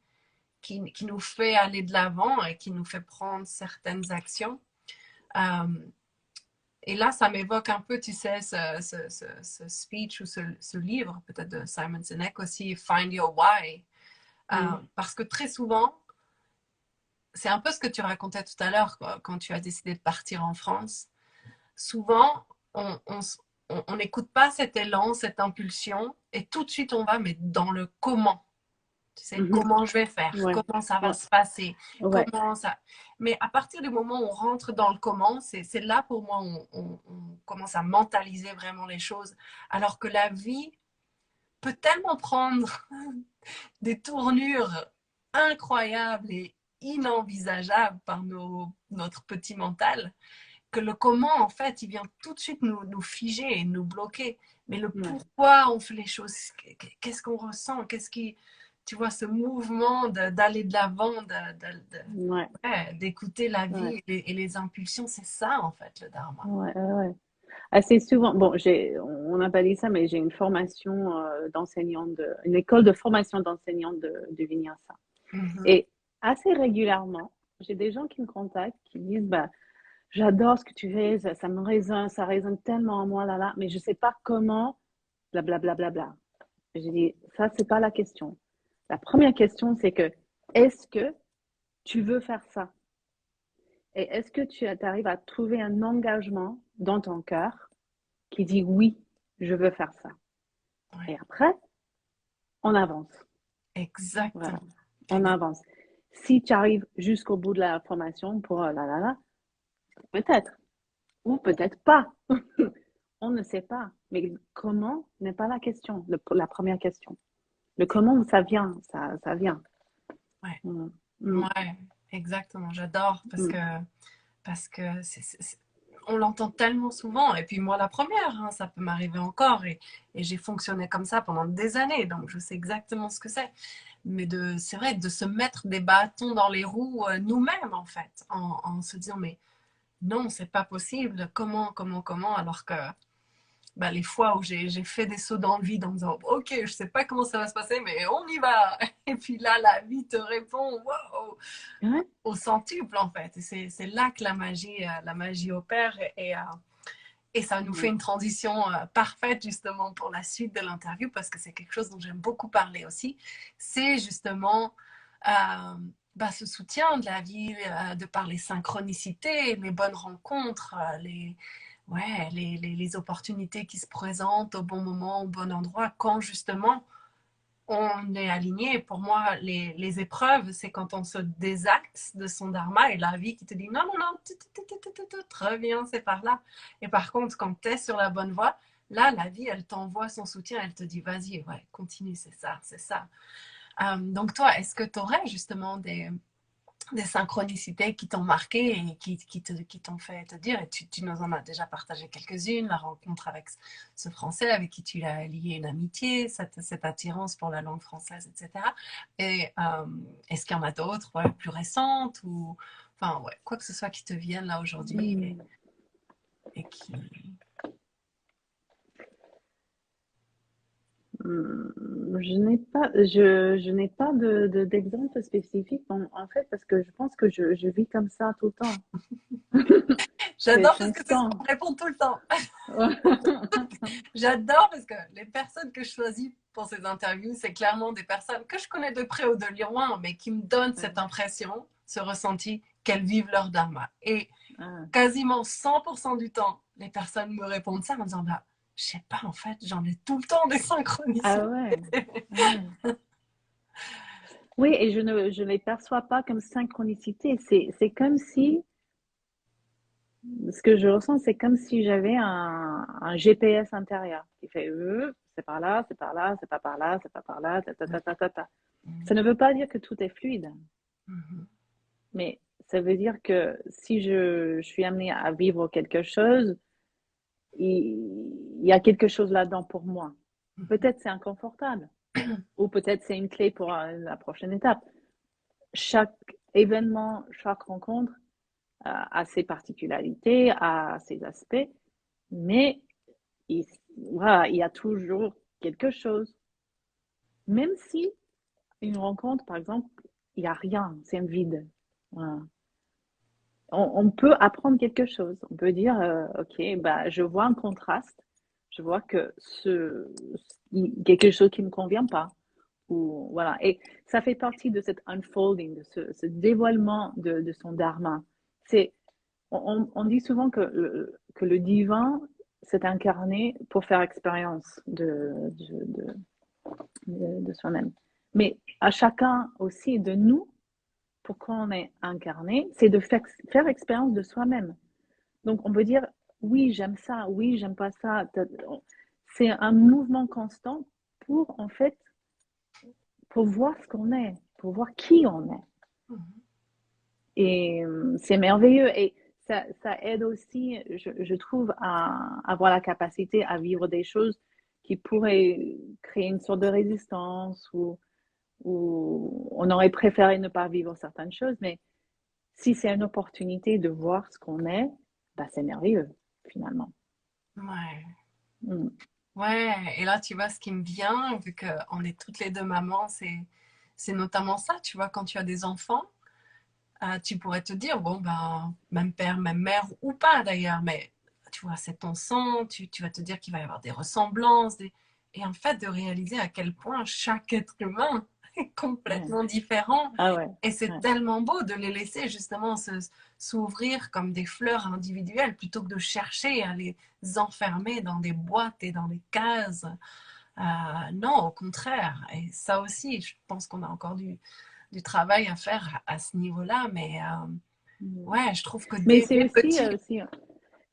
nous fait aller de l'avant et qui nous fait prendre certaines actions. Et là, ça m'évoque un peu, tu sais, ce speech ou ce livre, peut-être de Simon Sinek aussi, Find Your Why. Parce que très souvent, c'est un peu ce que tu racontais tout à l'heure quand tu as décidé de partir en France. Souvent, on n'écoute pas cet élan, cette impulsion, et tout de suite on va, mais dans le comment. Tu sais, comment je vais faire,
Ouais.
comment ça va
Ouais.
se passer,
Ouais.
comment ça. Mais à partir du moment où on rentre dans le comment, c'est là pour moi où on commence à mentaliser vraiment les choses. Alors que la vie peut tellement prendre des tournures incroyables et inenvisageables par notre petit mental, que le comment, en fait, il vient tout de suite nous figer et nous bloquer. Mais le pourquoi on fait les choses, qu'est-ce qu'on ressent, qu'est-ce qui, tu vois, ce mouvement d'aller de l'avant, d'écouter la vie et les impulsions, c'est ça, en fait, le dharma.
Ouais. Assez souvent, bon, on n'a pas dit ça, mais j'ai une formation d'enseignante, une école de formation d'enseignante de Vinyasa. Et assez régulièrement, j'ai des gens qui me contactent, qui disent, bah, j'adore ce que tu fais, ça me résonne, ça résonne tellement en moi, là, mais je ne sais pas comment, blablabla. Bla, bla, bla. J'ai dit, ça, c'est pas la question. La première question, c'est que, est-ce que tu veux faire ça? Et est-ce que tu arrives à trouver un engagement dans ton cœur qui dit oui, je veux faire ça?
Ouais.
Et après, on avance.
Exactement.
Voilà, on avance. Si tu arrives jusqu'au bout de la formation pour peut-être, ou peut-être pas. on ne sait pas. Mais comment n'est pas la question, la première question. Le comment, ça vient, ça vient.
Ouais,
Mm. Mm.
ouais, exactement. J'adore
Mm.
parce que on l'entend tellement souvent. Et puis moi, la première, hein, ça peut m'arriver encore. Et j'ai fonctionné comme ça pendant des années, donc je sais exactement ce que c'est. Mais c'est vrai, de se mettre des bâtons dans les roues nous-mêmes, en fait, en se disant, mais non, c'est pas possible. Comment, alors que bah, les fois où j'ai fait des sauts dans le vide en me disant, ok, je sais pas comment ça va se passer, mais on y va. Et puis là, la vie te répond, wow,
Ouais.
au centuple, en fait. Et c'est là que la magie opère. Et ça nous fait
Ouais.
une transition parfaite justement pour la suite de l'interview parce que c'est quelque chose dont j'aime beaucoup parler aussi. C'est justement bah, ce soutien de la vie, de par les synchronicités, les bonnes rencontres, les opportunités qui se présentent au bon moment, au bon endroit, quand justement on est aligné. Pour moi, les épreuves, c'est quand on se désaxe de son dharma et la vie qui te dit non, non, non, reviens, c'est par là. Et par contre, quand tu es sur la bonne voie, là, la vie, elle t'envoie son soutien, elle te dit vas-y, ouais, continue, c'est ça, c'est ça. Donc toi, est-ce que tu aurais justement des synchronicités qui t'ont marqué et qui t'ont fait te dire, et tu nous en as déjà partagé quelques-unes, la rencontre avec ce Français avec qui tu as lié une amitié, cette attirance pour la langue française, etc. Et est-ce qu'il y en a d'autres, ouais, plus récentes ou enfin ouais, quoi que ce soit qui te vienne là aujourd'hui
Mm.
et qui...
Je n'ai pas d'exemple spécifique en fait parce que je pense que je vis comme ça tout le temps. C'est
J'adore parce que c'est ce
constant.
qu'on me répond tout le temps. J'adore parce que les personnes que je choisis pour ces interviews, c'est clairement des personnes que je connais de près ou de loin, mais qui me donnent cette impression, ce ressenti qu'elles vivent leur dharma. Et
Ah,
quasiment 100% du temps, les personnes me répondent ça en me disant, bah, je sais pas, en fait, j'en ai tout le temps des
ah
synchronicités.
ouais, ah ouais. Oui, et je ne les perçois pas comme synchronicité. C'est comme si, ce que je ressens, c'est comme si j'avais un GPS intérieur qui fait c'est par là, c'est par là, c'est pas par là, c'est pas par là, ta, ta, ta, ta, ta, ta. Ça ne veut pas dire que tout est fluide, mais ça veut dire que si je suis amenée à vivre quelque chose, il y a quelque chose là-dedans pour moi. Peut-être c'est inconfortable, ou peut-être c'est une clé pour la prochaine étape. Chaque événement, chaque rencontre a ses particularités, a ses aspects, mais il, voilà, il y a toujours quelque chose. Même si une rencontre, par exemple, il n'y a rien, c'est un vide. Voilà. On peut apprendre quelque chose. On peut dire, OK, bah, je vois un contraste, je vois que quelque chose qui ne me convient pas. Ou, voilà. Et ça fait partie de cet unfolding, de ce dévoilement de son dharma. C'est, on dit souvent que le divin s'est incarné pour faire expérience de soi-même. Mais à chacun aussi de nous, pour qu'on est incarné, c'est de faire expérience de soi-même. Donc on peut dire, oui, j'aime ça, oui, j'aime pas ça. C'est un mouvement constant pour, en fait, pour voir ce qu'on est, pour voir qui on est. Et c'est merveilleux. Et ça aide aussi, je trouve, à avoir la capacité à vivre des choses qui pourraient créer une sorte de résistance ou on aurait préféré ne pas vivre certaines choses. Mais si c'est une opportunité de voir ce qu'on est, bah, c'est merveilleux, finalement.
Ouais.
Mm.
Ouais, et là, tu vois, ce qui me vient, vu qu'on est toutes les deux mamans, c'est notamment ça, tu vois, quand tu as des enfants, tu pourrais te dire, bon, ben, même père, même mère, ou pas d'ailleurs, mais tu vois, c'est ton sang, tu vas te dire qu'il va y avoir des ressemblances, et en fait, de réaliser à quel point chaque être humain est
Ouais.
complètement différent.
Ah ouais,
Et c'est
ouais,
tellement beau de les laisser justement s'ouvrir comme des fleurs individuelles plutôt que de chercher à les enfermer dans des boîtes et dans des cases. Non, au contraire. Et ça aussi, je pense qu'on a encore du travail à faire à ce niveau-là. Mais
mm.
ouais, je trouve que
Mais
dès petit,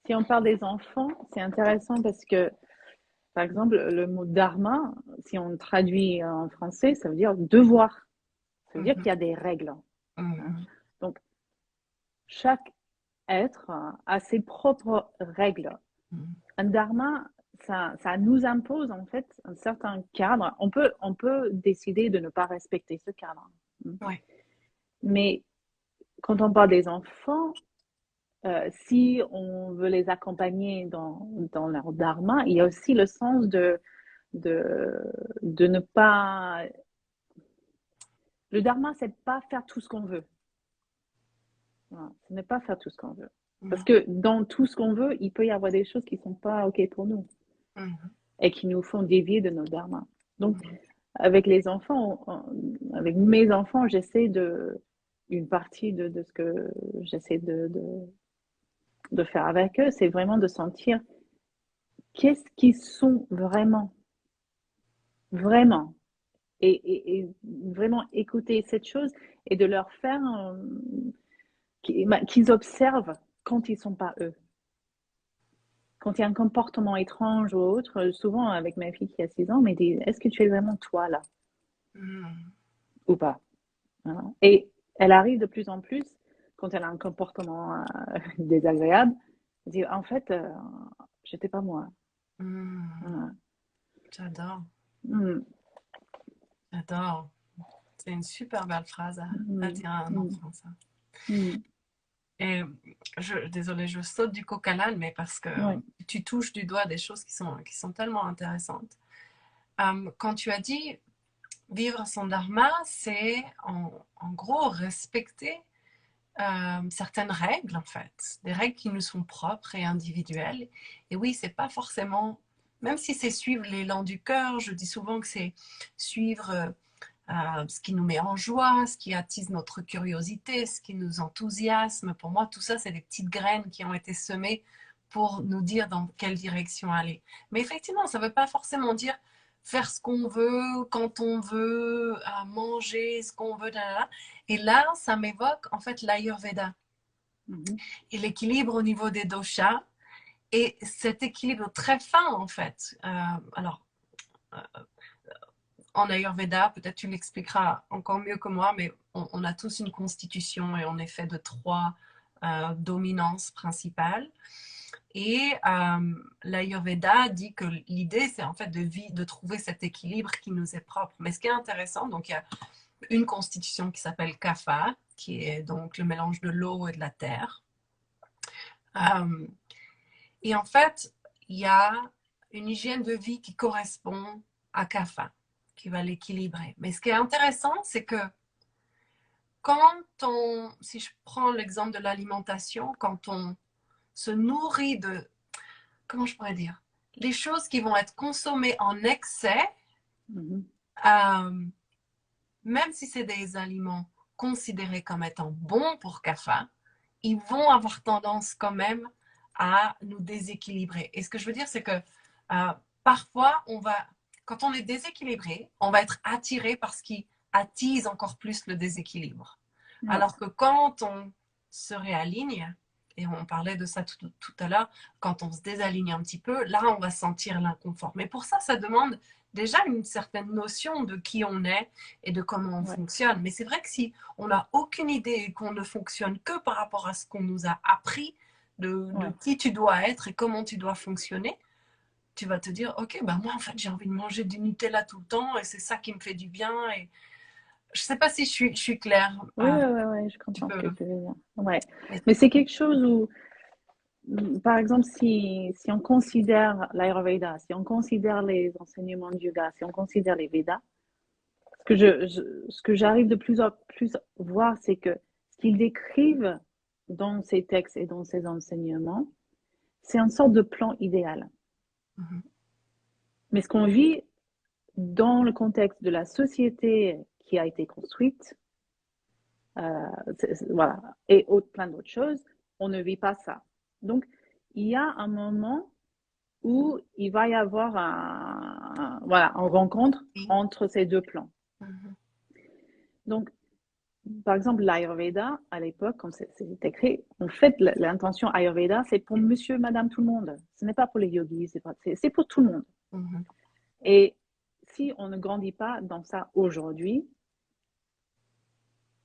Si on parle des enfants, c'est intéressant parce que, par exemple, le mot dharma, si on traduit en français, ça veut dire devoir. Ça veut dire qu'il y a des règles. Hein.
Mhm.
Donc, chaque être a ses propres règles.
Mhm.
Un dharma, ça nous impose en fait un certain cadre. On peut décider de ne pas respecter ce cadre.
Ouais.
Mais quand on parle des enfants, si on veut les accompagner dans leur dharma, il y a aussi le sens de, de ne pas... Le dharma, c'est pas faire tout ce qu'on veut. Voilà, ce n'est pas faire tout ce qu'on veut. Parce
Non.
que dans tout ce qu'on veut, il peut y avoir des choses qui ne sont pas OK pour nous
Mhm.
et qui nous font dévier de nos dharmas. Donc,
Mhm.
avec les enfants, avec mes enfants, j'essaie une partie de ce que j'essaie de faire avec eux, c'est vraiment de sentir qu'est-ce qu'ils sont vraiment, vraiment. Et vraiment écouter cette chose et de leur faire qu'ils observent quand ils ne sont pas eux. Quand il y a un comportement étrange ou autre, souvent avec ma fille qui a 6 ans, mais dit, est-ce que tu es vraiment toi là
Mhm.
ou pas? Voilà. Et elle arrive de plus en plus, quand elle a un comportement désagréable, elle dit, en fait, j'étais pas moi.
Mhm.
Voilà.
J'adore,
Mm,
j'adore. C'est une super belle phrase à
mm,
dire à un
mm,
enfant, ça.
mm.
Et désolée, je saute du coq à l'âne, mais parce que
Ouais.
tu touches du doigt des choses qui sont tellement intéressantes. Quand tu as dit vivre son dharma, c'est en gros respecter certaines règles, en fait, des règles qui nous sont propres et individuelles. Et oui, c'est pas forcément, même si c'est suivre l'élan du cœur, je dis souvent que c'est suivre ce qui nous met en joie, ce qui attise notre curiosité, ce qui nous enthousiasme. Pour moi, tout ça, c'est des petites graines qui ont été semées pour nous dire dans quelle direction aller. Mais effectivement, ça ne veut pas forcément dire faire ce qu'on veut, quand on veut, manger ce qu'on veut. Là. Et là, ça m'évoque en fait l'Ayurveda
Mhm.
et l'équilibre au niveau des doshas. Et cet équilibre très fin, en fait. Alors, euh, en Ayurveda, peut-être tu l'expliqueras encore mieux que moi, mais on a tous une constitution et on est fait de trois dominances principales. Et l'Ayurveda dit que l'idée, c'est en fait de trouver cet équilibre qui nous est propre. Mais ce qui est intéressant, donc il y a une constitution qui s'appelle Kapha, qui est donc le mélange de l'eau et de la terre. Euh, et en fait, il y a une hygiène de vie qui correspond à Kapha, qui va l'équilibrer. Mais ce qui est intéressant, c'est que si je prends l'exemple de l'alimentation, quand on se nourrit de, comment je pourrais dire, les choses qui vont être consommées en excès,
Mhm.
euh, même si c'est des aliments considérés comme étant bons pour CAFA, ils vont avoir tendance quand même à nous déséquilibrer. Et ce que je veux dire, c'est que parfois, quand on est déséquilibré, on va être attiré par ce qui attise encore plus le déséquilibre.
Ouais.
Alors que quand on se réaligne, et on parlait de ça tout à l'heure, quand on se désaligne un petit peu, là, on va sentir l'inconfort. Mais pour ça, ça demande déjà une certaine notion de qui on est et de comment on
Ouais.
fonctionne. Mais c'est vrai que si on n'a aucune idée et qu'on ne fonctionne que par rapport à ce qu'on nous a appris de
Ouais.
qui tu dois être et comment tu dois fonctionner, tu vas te dire, ok, ben moi en fait j'ai envie de manger du Nutella tout le temps et c'est ça qui me fait du bien. Et je sais pas si je suis claire.
Oui, oui, oui, oui, je
Tu
comprends ce
peux.
que tu veux dire. Ouais. Mais c'est quelque chose où, par exemple, si on considère l'Ayurveda, si on considère les enseignements du yoga, si on considère les Védas, ce que j'arrive de plus en plus voir, c'est que ce qu'ils décrivent dans ces textes et dans ces enseignements, c'est une sorte de plan idéal.
Mhm.
Mais ce qu'on vit dans le contexte de la société qui a été construite, voilà, et plein d'autres choses, on ne vit pas ça. Donc, il y a un moment où il va y avoir voilà, une rencontre
Oui.
entre ces deux plans.
Mhm.
Donc, par exemple, l'Ayurveda, à l'époque, comme c'est écrit, en fait, l'intention Ayurveda, c'est pour monsieur, madame, tout le monde. Ce n'est pas pour les yogis, c'est pour tout le monde.
Mhm.
Et si on ne grandit pas dans ça aujourd'hui,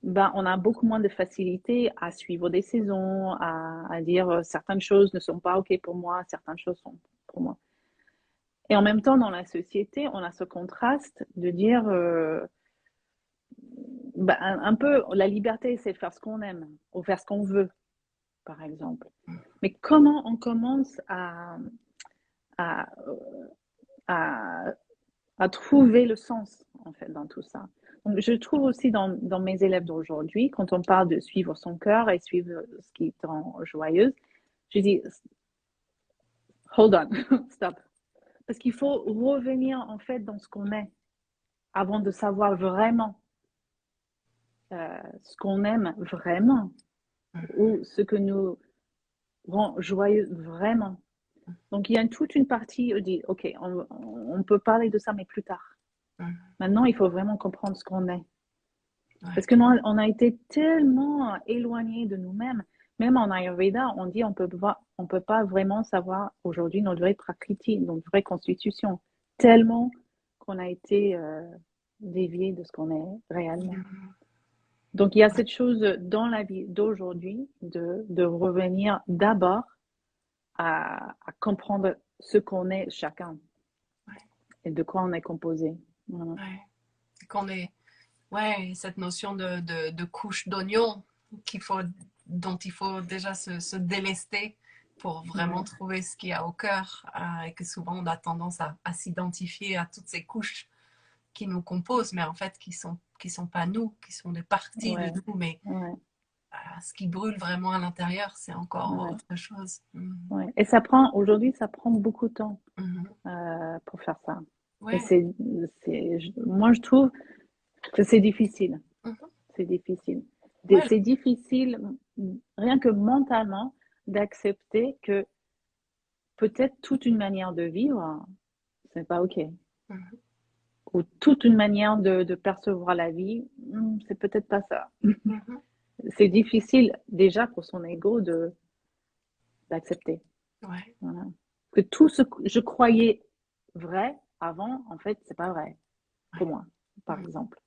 ben, on a beaucoup moins de facilité à suivre des saisons, à dire certaines choses ne sont pas OK pour moi, certaines choses sont pour moi. Et en même temps, dans la société, on a ce contraste de dire ben, un peu la liberté, c'est de faire ce qu'on aime ou faire ce qu'on veut, par exemple. Mais comment on commence à, à, à trouver le sens, en fait, dans tout ça? Donc, je trouve aussi dans mes élèves d'aujourd'hui, quand on parle de suivre son cœur et suivre ce qui te rend joyeuse, je dis, hold on, stop. Parce qu'il faut revenir, en fait, dans ce qu'on est avant de savoir vraiment ce qu'on aime vraiment ou ce que nous rend joyeux vraiment. Donc, il y a toute une partie, on dit, OK, on peut parler de ça, mais plus tard. Maintenant, il faut vraiment comprendre ce qu'on est. Parce que nous, on a été tellement éloignés de nous-mêmes. Même en Ayurveda, on dit on peut pas vraiment savoir aujourd'hui notre vraie prakriti, notre vraie constitution, tellement qu'on a été dévié de ce qu'on est réellement. Donc, il y a cette chose dans la vie d'aujourd'hui de revenir d'abord à comprendre ce qu'on est chacun et de quoi on est composé. Voilà.
Qu'on est, cette notion de couche d'oignon dont il faut déjà se délester pour vraiment trouver ce qu'il y a au cœur, et que souvent on a tendance à s'identifier à toutes ces couches qui nous composent, mais en fait qui sont pas nous, qui sont des parties de nous, mais ce qui brûle vraiment à l'intérieur, c'est encore autre chose.
Et aujourd'hui, ça prend beaucoup de temps pour faire ça. Et moi, je trouve que c'est difficile. C'est difficile. C'est difficile, rien que mentalement, d'accepter que peut-être toute une manière de vivre, c'est pas OK. Ou toute une manière de percevoir la vie, c'est peut-être pas ça. C'est difficile déjà pour son ego d'accepter. Voilà. Que tout ce que je croyais vrai avant, en fait, c'est pas vrai pour moi, par exemple.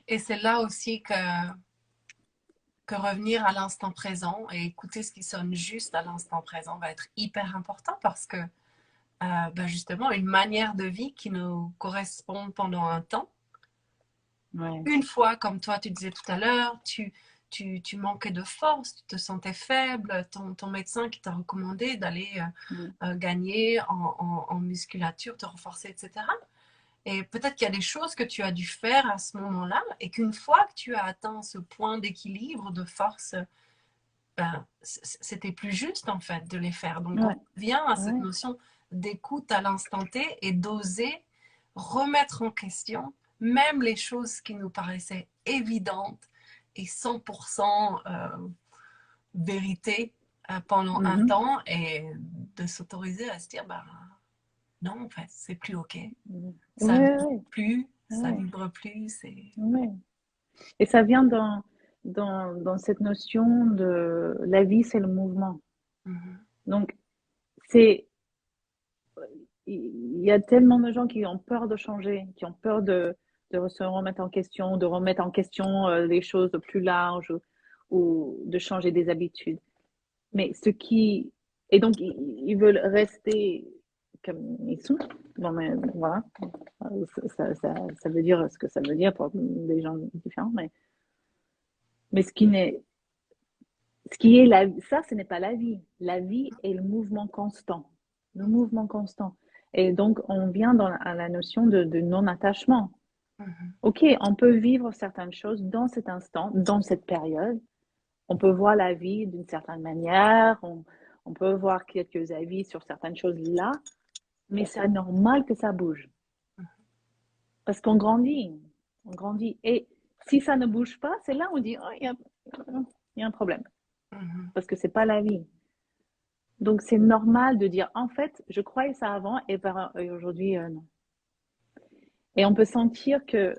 Et c'est là aussi que revenir à l'instant présent et écouter ce qui sonne juste à l'instant présent va être hyper important parce que justement, une manière de vie qui nous correspond pendant un temps, une fois, comme toi tu disais tout à l'heure, tu manquais de force, tu te sentais faible, ton médecin qui t'a recommandé d'aller gagner en musculature, te renforcer, etc. Et peut-être qu'il y a des choses que tu as dû faire à ce moment-là et qu'une fois que tu as atteint ce point d'équilibre, de force, c'était plus juste en fait de les faire. Donc on vient à cette notion d'écoute à l'instant T et d'oser remettre en question même les choses qui nous paraissaient évidentes et 100% vérité pendant un temps et de s'autoriser à se dire non en fait c'est plus ok, ça vibre plus, ça vibre plus.
Et ça vient dans cette notion de la vie, c'est le mouvement. Donc, il y a tellement de gens qui ont peur de changer, qui ont peur de se remettre en question, de remettre en question les choses plus larges ou de changer des habitudes. Mais et donc, ils veulent rester comme ils sont. Bon, mais voilà. Ça veut dire ce que ça veut dire pour des gens différents. Mais ce qui est ça, ce n'est pas la vie. La vie est le mouvement constant. Le mouvement constant. Et donc, on vient à la notion de non-attachement. OK, on peut vivre certaines choses dans cet instant, dans cette période. On peut voir la vie d'une certaine manière. On peut voir quelques avis sur certaines choses là. Mais c'est normal que ça bouge. Parce qu'on grandit. On grandit. Et si ça ne bouge pas, c'est là où on dit, oh, il y a un problème. Parce que c'est pas la vie. Donc, c'est normal de dire, en fait, je croyais ça avant et aujourd'hui, non. Et on peut sentir que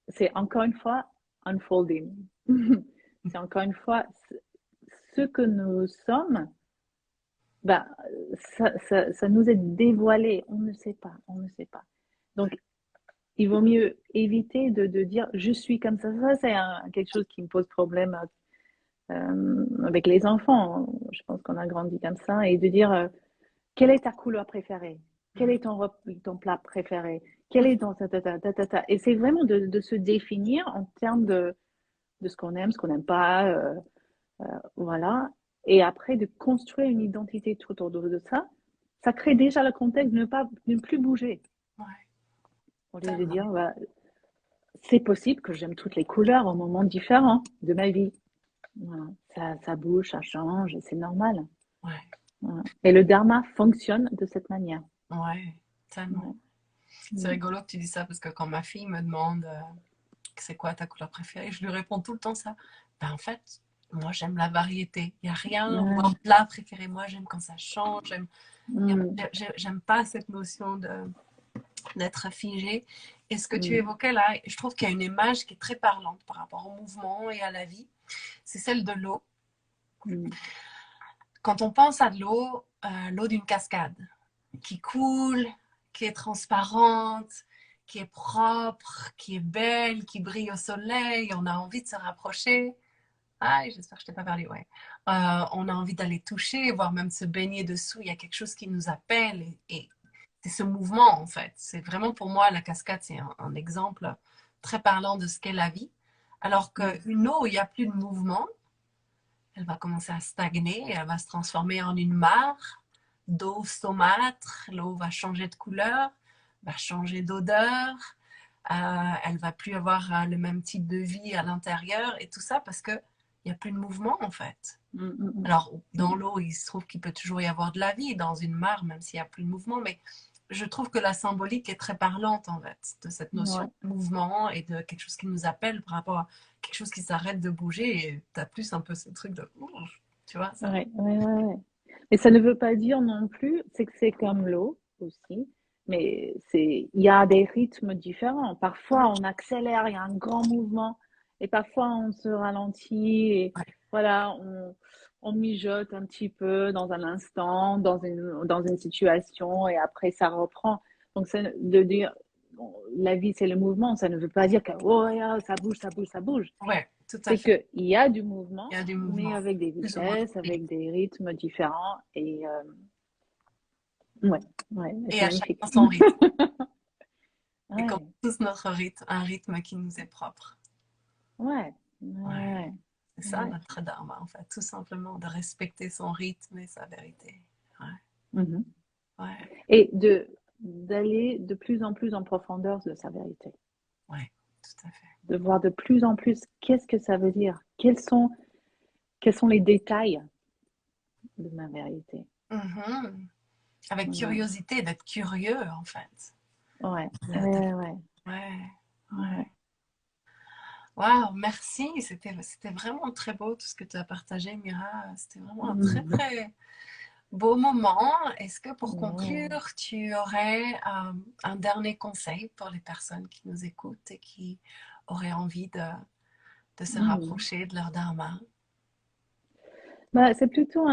c'est encore une fois unfolding. C'est encore une fois ce que nous sommes, bah, ça nous est dévoilé. On ne sait pas, on ne sait pas. Donc, il vaut mieux éviter de dire je suis comme ça. Ça, c'est quelque chose qui me pose problème avec les enfants. Je pense qu'on a grandi comme ça. Et de dire quelle est ta couleur préférée? Quel est ton plat préféré? Quel est ton ta. Et c'est vraiment de se définir en termes de ce qu'on aime, ce qu'on n'aime pas. Voilà. Et après, de construire une identité tout autour de ça. Ça crée déjà le contexte de ne plus bouger.
Ouais,
Au lieu de dire, bah, c'est possible que j'aime toutes les couleurs au moment différent de ma vie. Voilà. Ça bouge, ça change, c'est normal.
ouais,
Voilà. Et le dharma fonctionne de cette manière.
ouais, tellement.
Ouais.
C'est rigolo que tu dis ça parce que quand ma fille me demande c'est quoi ta couleur préférée, je lui réponds tout le temps ça. Ben, en fait, moi j'aime la variété. Il n'y a rien,
Ouais.
mon plat préféré, moi j'aime quand ça change.
Mm.
J'aime pas cette notion d'être figé. Et ce que tu
Mm.
évoquais là, je trouve qu'il y a une image qui est très parlante par rapport au mouvement et à la vie. C'est celle de l'eau.
Mm.
Quand on pense à de l'eau, l'eau d'une cascade qui coule, qui est transparente, qui est propre, qui est belle, qui brille au soleil, on a envie de se rapprocher. Ah, j'espère que je t'ai pas parlé, ouais. On a envie d'aller toucher, voire même se baigner dessous. Il y a quelque chose qui nous appelle et c'est ce mouvement en fait. C'est vraiment pour moi la cascade, c'est un exemple très parlant de ce qu'est la vie. Alors qu'une eau où il n'y a plus de mouvement, elle va commencer à stagner, elle va se transformer en une mare d'eau saumâtre, l'eau va changer de couleur, va changer d'odeur, elle va plus avoir le même type de vie à l'intérieur et tout ça parce que il n'y a plus de mouvement en fait.
Mm.
Alors dans l'eau, il se trouve qu'il peut toujours y avoir de la vie dans une mare même s'il n'y a plus de mouvement, mais je trouve que la symbolique est très parlante en fait de cette notion
Ouais.
de mouvement et de quelque chose qui nous appelle par rapport à quelque chose qui s'arrête de bouger et tu as plus un peu ce truc de tu vois ça.
Ouais. Mais ça ne veut pas dire non plus, c'est que c'est comme l'eau aussi, mais il y a des rythmes différents. Parfois, on accélère, il y a un grand mouvement, et parfois, on se ralentit, et
Ouais.
voilà, on mijote un petit peu dans un instant, dans une situation, et après, ça reprend. Donc, c'est de dire, bon, la vie, c'est le mouvement, ça ne veut pas dire que, oh, ça bouge, ça bouge, ça bouge.
Ouais, tout à
C'est
fait.
qu'il y a du mouvement,
Il y a du
mais
mouvement,
avec des
plus ou moins
vitesses,
rapide.
avec des rythmes différents. Et ouais,
Et
c'est
à
magnifique.
chacun son rythme. Et comme
Ouais,
tous notre rythme, un rythme qui nous est propre.
ouais,
Ouais.
ouais,
C'est ça
ouais.
notre dharma en fait, tout simplement de respecter son rythme et sa vérité. Ouais.
Mhm.
Ouais.
Et d'aller de plus en plus en profondeur de sa vérité.
Ouais, tout à fait.
De voir de plus en plus qu'est-ce que ça veut dire. Quels sont les détails de ma vérité.
Mhm. Avec
Ouais,
curiosité, d'être curieux en fait.
ouais,
De-
ouais, ouais,
Ouais,
ouais.
ouais. Waouh, merci. C'était vraiment très beau tout ce que tu as partagé, Mira. C'était vraiment un très,
Mhm.
très beau moment. Est-ce que pour
Ouais.
conclure, tu aurais un dernier conseil pour les personnes qui nous écoutent et qui auraient envie de se
Mhm.
rapprocher de leur dharma?
Bah, c'est plutôt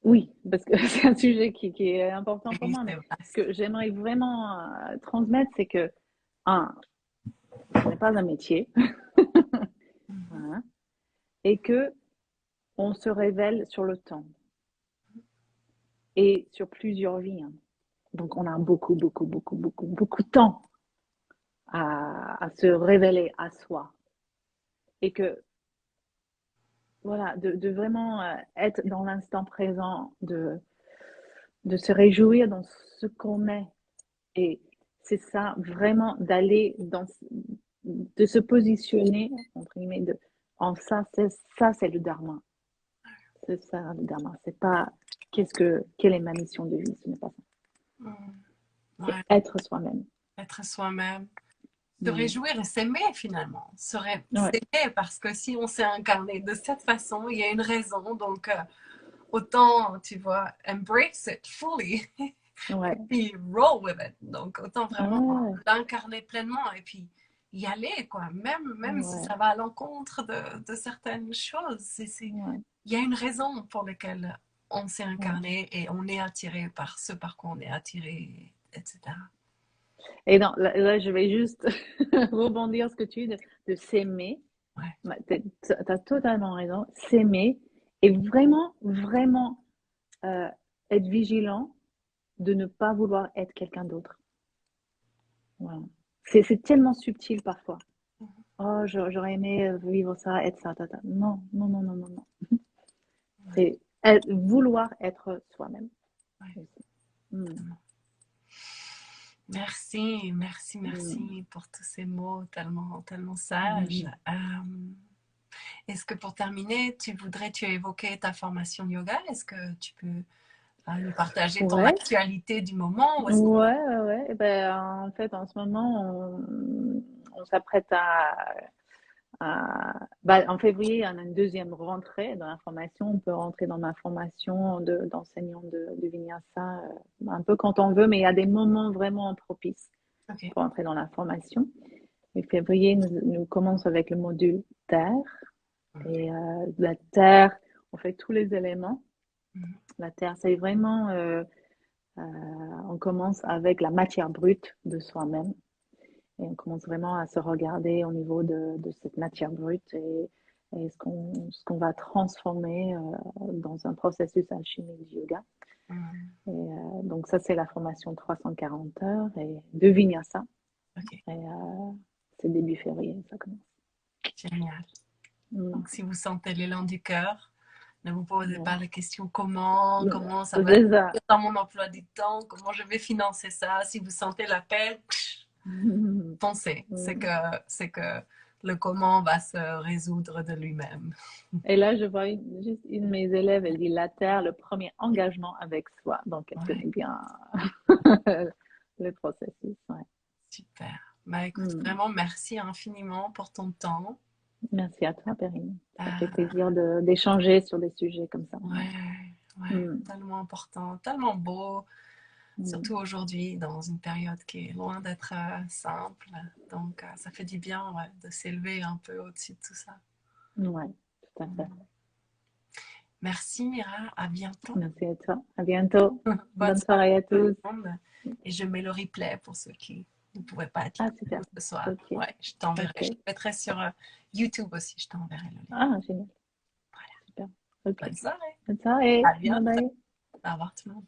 oui, parce que c'est un sujet qui est important pour
Oui,
moi, mais
c'est
ce
vaste.
que j'aimerais vraiment transmettre, c'est que, un, ce n'est pas un métier,
Mhm.
hein, et que on se révèle sur le temps et sur plusieurs vies, hein. Donc, on a beaucoup de temps à se révéler à soi. Et que, voilà, de vraiment être dans l'instant présent, de se réjouir dans ce qu'on est. Et c'est ça, vraiment, de se positionner, entre guillemets, en ça, c'est le dharma. C'est ça, le dharma. C'est pas, quelle est ma mission de vie? Ce n'est pas ça.
Mhm.
C'est
Ouais,
être soi-même.
être soi-même. Se
Mm.
réjouir et s'aimer finalement.
Ouais,
S'aimer parce que si on s'est incarné de cette façon, il y a une raison. Donc, autant, tu vois, embrace it fully.
Ouais.
Puis roll with it. Donc, autant vraiment
Ouais.
l'incarner pleinement et puis y aller, quoi. Même si
Ouais.
ça va à l'encontre de certaines choses.
Ouais.
Il y a une raison pour laquelle on s'est
Ouais.
incarné et on est attiré par ce par quoi on est attiré, etc.
Et non, là, je vais juste rebondir ce que tu dis de s'aimer.
Ouais.
Bah, tu as totalement raison. S'aimer et vraiment, vraiment euh, être vigilant de ne pas vouloir être quelqu'un d'autre. Voilà. C'est tellement subtil parfois. Oh, j'aurais aimé vivre ça, être ça, tata. Non, non, non, non, non, non.
Ouais.
C'est vouloir être soi-même.
Ouais.
Mm.
Merci, merci,
Mm.
merci pour tous ces mots tellement, tellement sages.
Mm.
Est-ce que pour terminer, tu as évoqué ta formation yoga? Est-ce que tu peux nous partager ton
Ouais,
actualité du moment? Ou est-ce que...
ouais, ouais, ouais. Eh ben, en fait, en ce moment, on s'apprête bah, en février, on a une deuxième rentrée dans la formation. On peut rentrer dans ma formation d'enseignant de Vinyasa un peu quand on veut, mais il y a des moments vraiment propices
Ok.
pour entrer dans la formation. Et février, nous commençons avec le module Terre. Et la Terre, on fait tous les éléments.
Mhm.
La Terre, c'est vraiment, on commence avec la matière brute de soi-même. Et on commence vraiment à se regarder au niveau de cette matière brute et ce qu'on va transformer dans un processus alchimique du yoga.
Mhm.
Et donc ça, c'est la formation 340 heures et de Vinyasa.
Ok,
Et c'est début février, ça commence.
génial.
Mm.
Donc, si vous sentez l'élan du cœur, ne vous posez
Ouais.
pas la question comment ça va
C'est ça.
être dans mon emploi du temps, comment je vais financer ça. Si vous sentez l'appel, foncez. C'est que le comment va se résoudre de lui-même.
Et là, je vois juste une de mes élèves, elle dit la terre, le premier engagement avec soi. Donc, elle
Ouais,
connaît bien le processus. Ouais.
super. Bah écoute,
Mm.
vraiment merci infiniment pour ton temps.
Merci à toi, Perrine. Ça fait
Euh,
plaisir d'échanger sur des sujets comme ça. Ouais.
ouais,
Mm.
tellement important, tellement beau,
Mm.
surtout aujourd'hui dans une période qui est loin d'être simple. Donc ça fait du bien ouais, de s'élever un peu au-dessus de tout ça.
Ouais, tout à fait.
Merci Mira, à bientôt.
Merci à toi. À bientôt.
Bonne
Bonne
soirée
soirée à
tout le
tous.
monde. Et je mets le replay pour ceux qui ne pouvaient pas être là
Ah, super.
ce soir.
Ok.
Ouais, je t'enverrai. Je te
Ok.
mettrai sur YouTube aussi, je t'enverrai le lien.
Ah, génial. Super. Ok.
Bonne soirée.
Bonne soirée.
À
Bye
bientôt.
bye.
Au revoir tout le monde.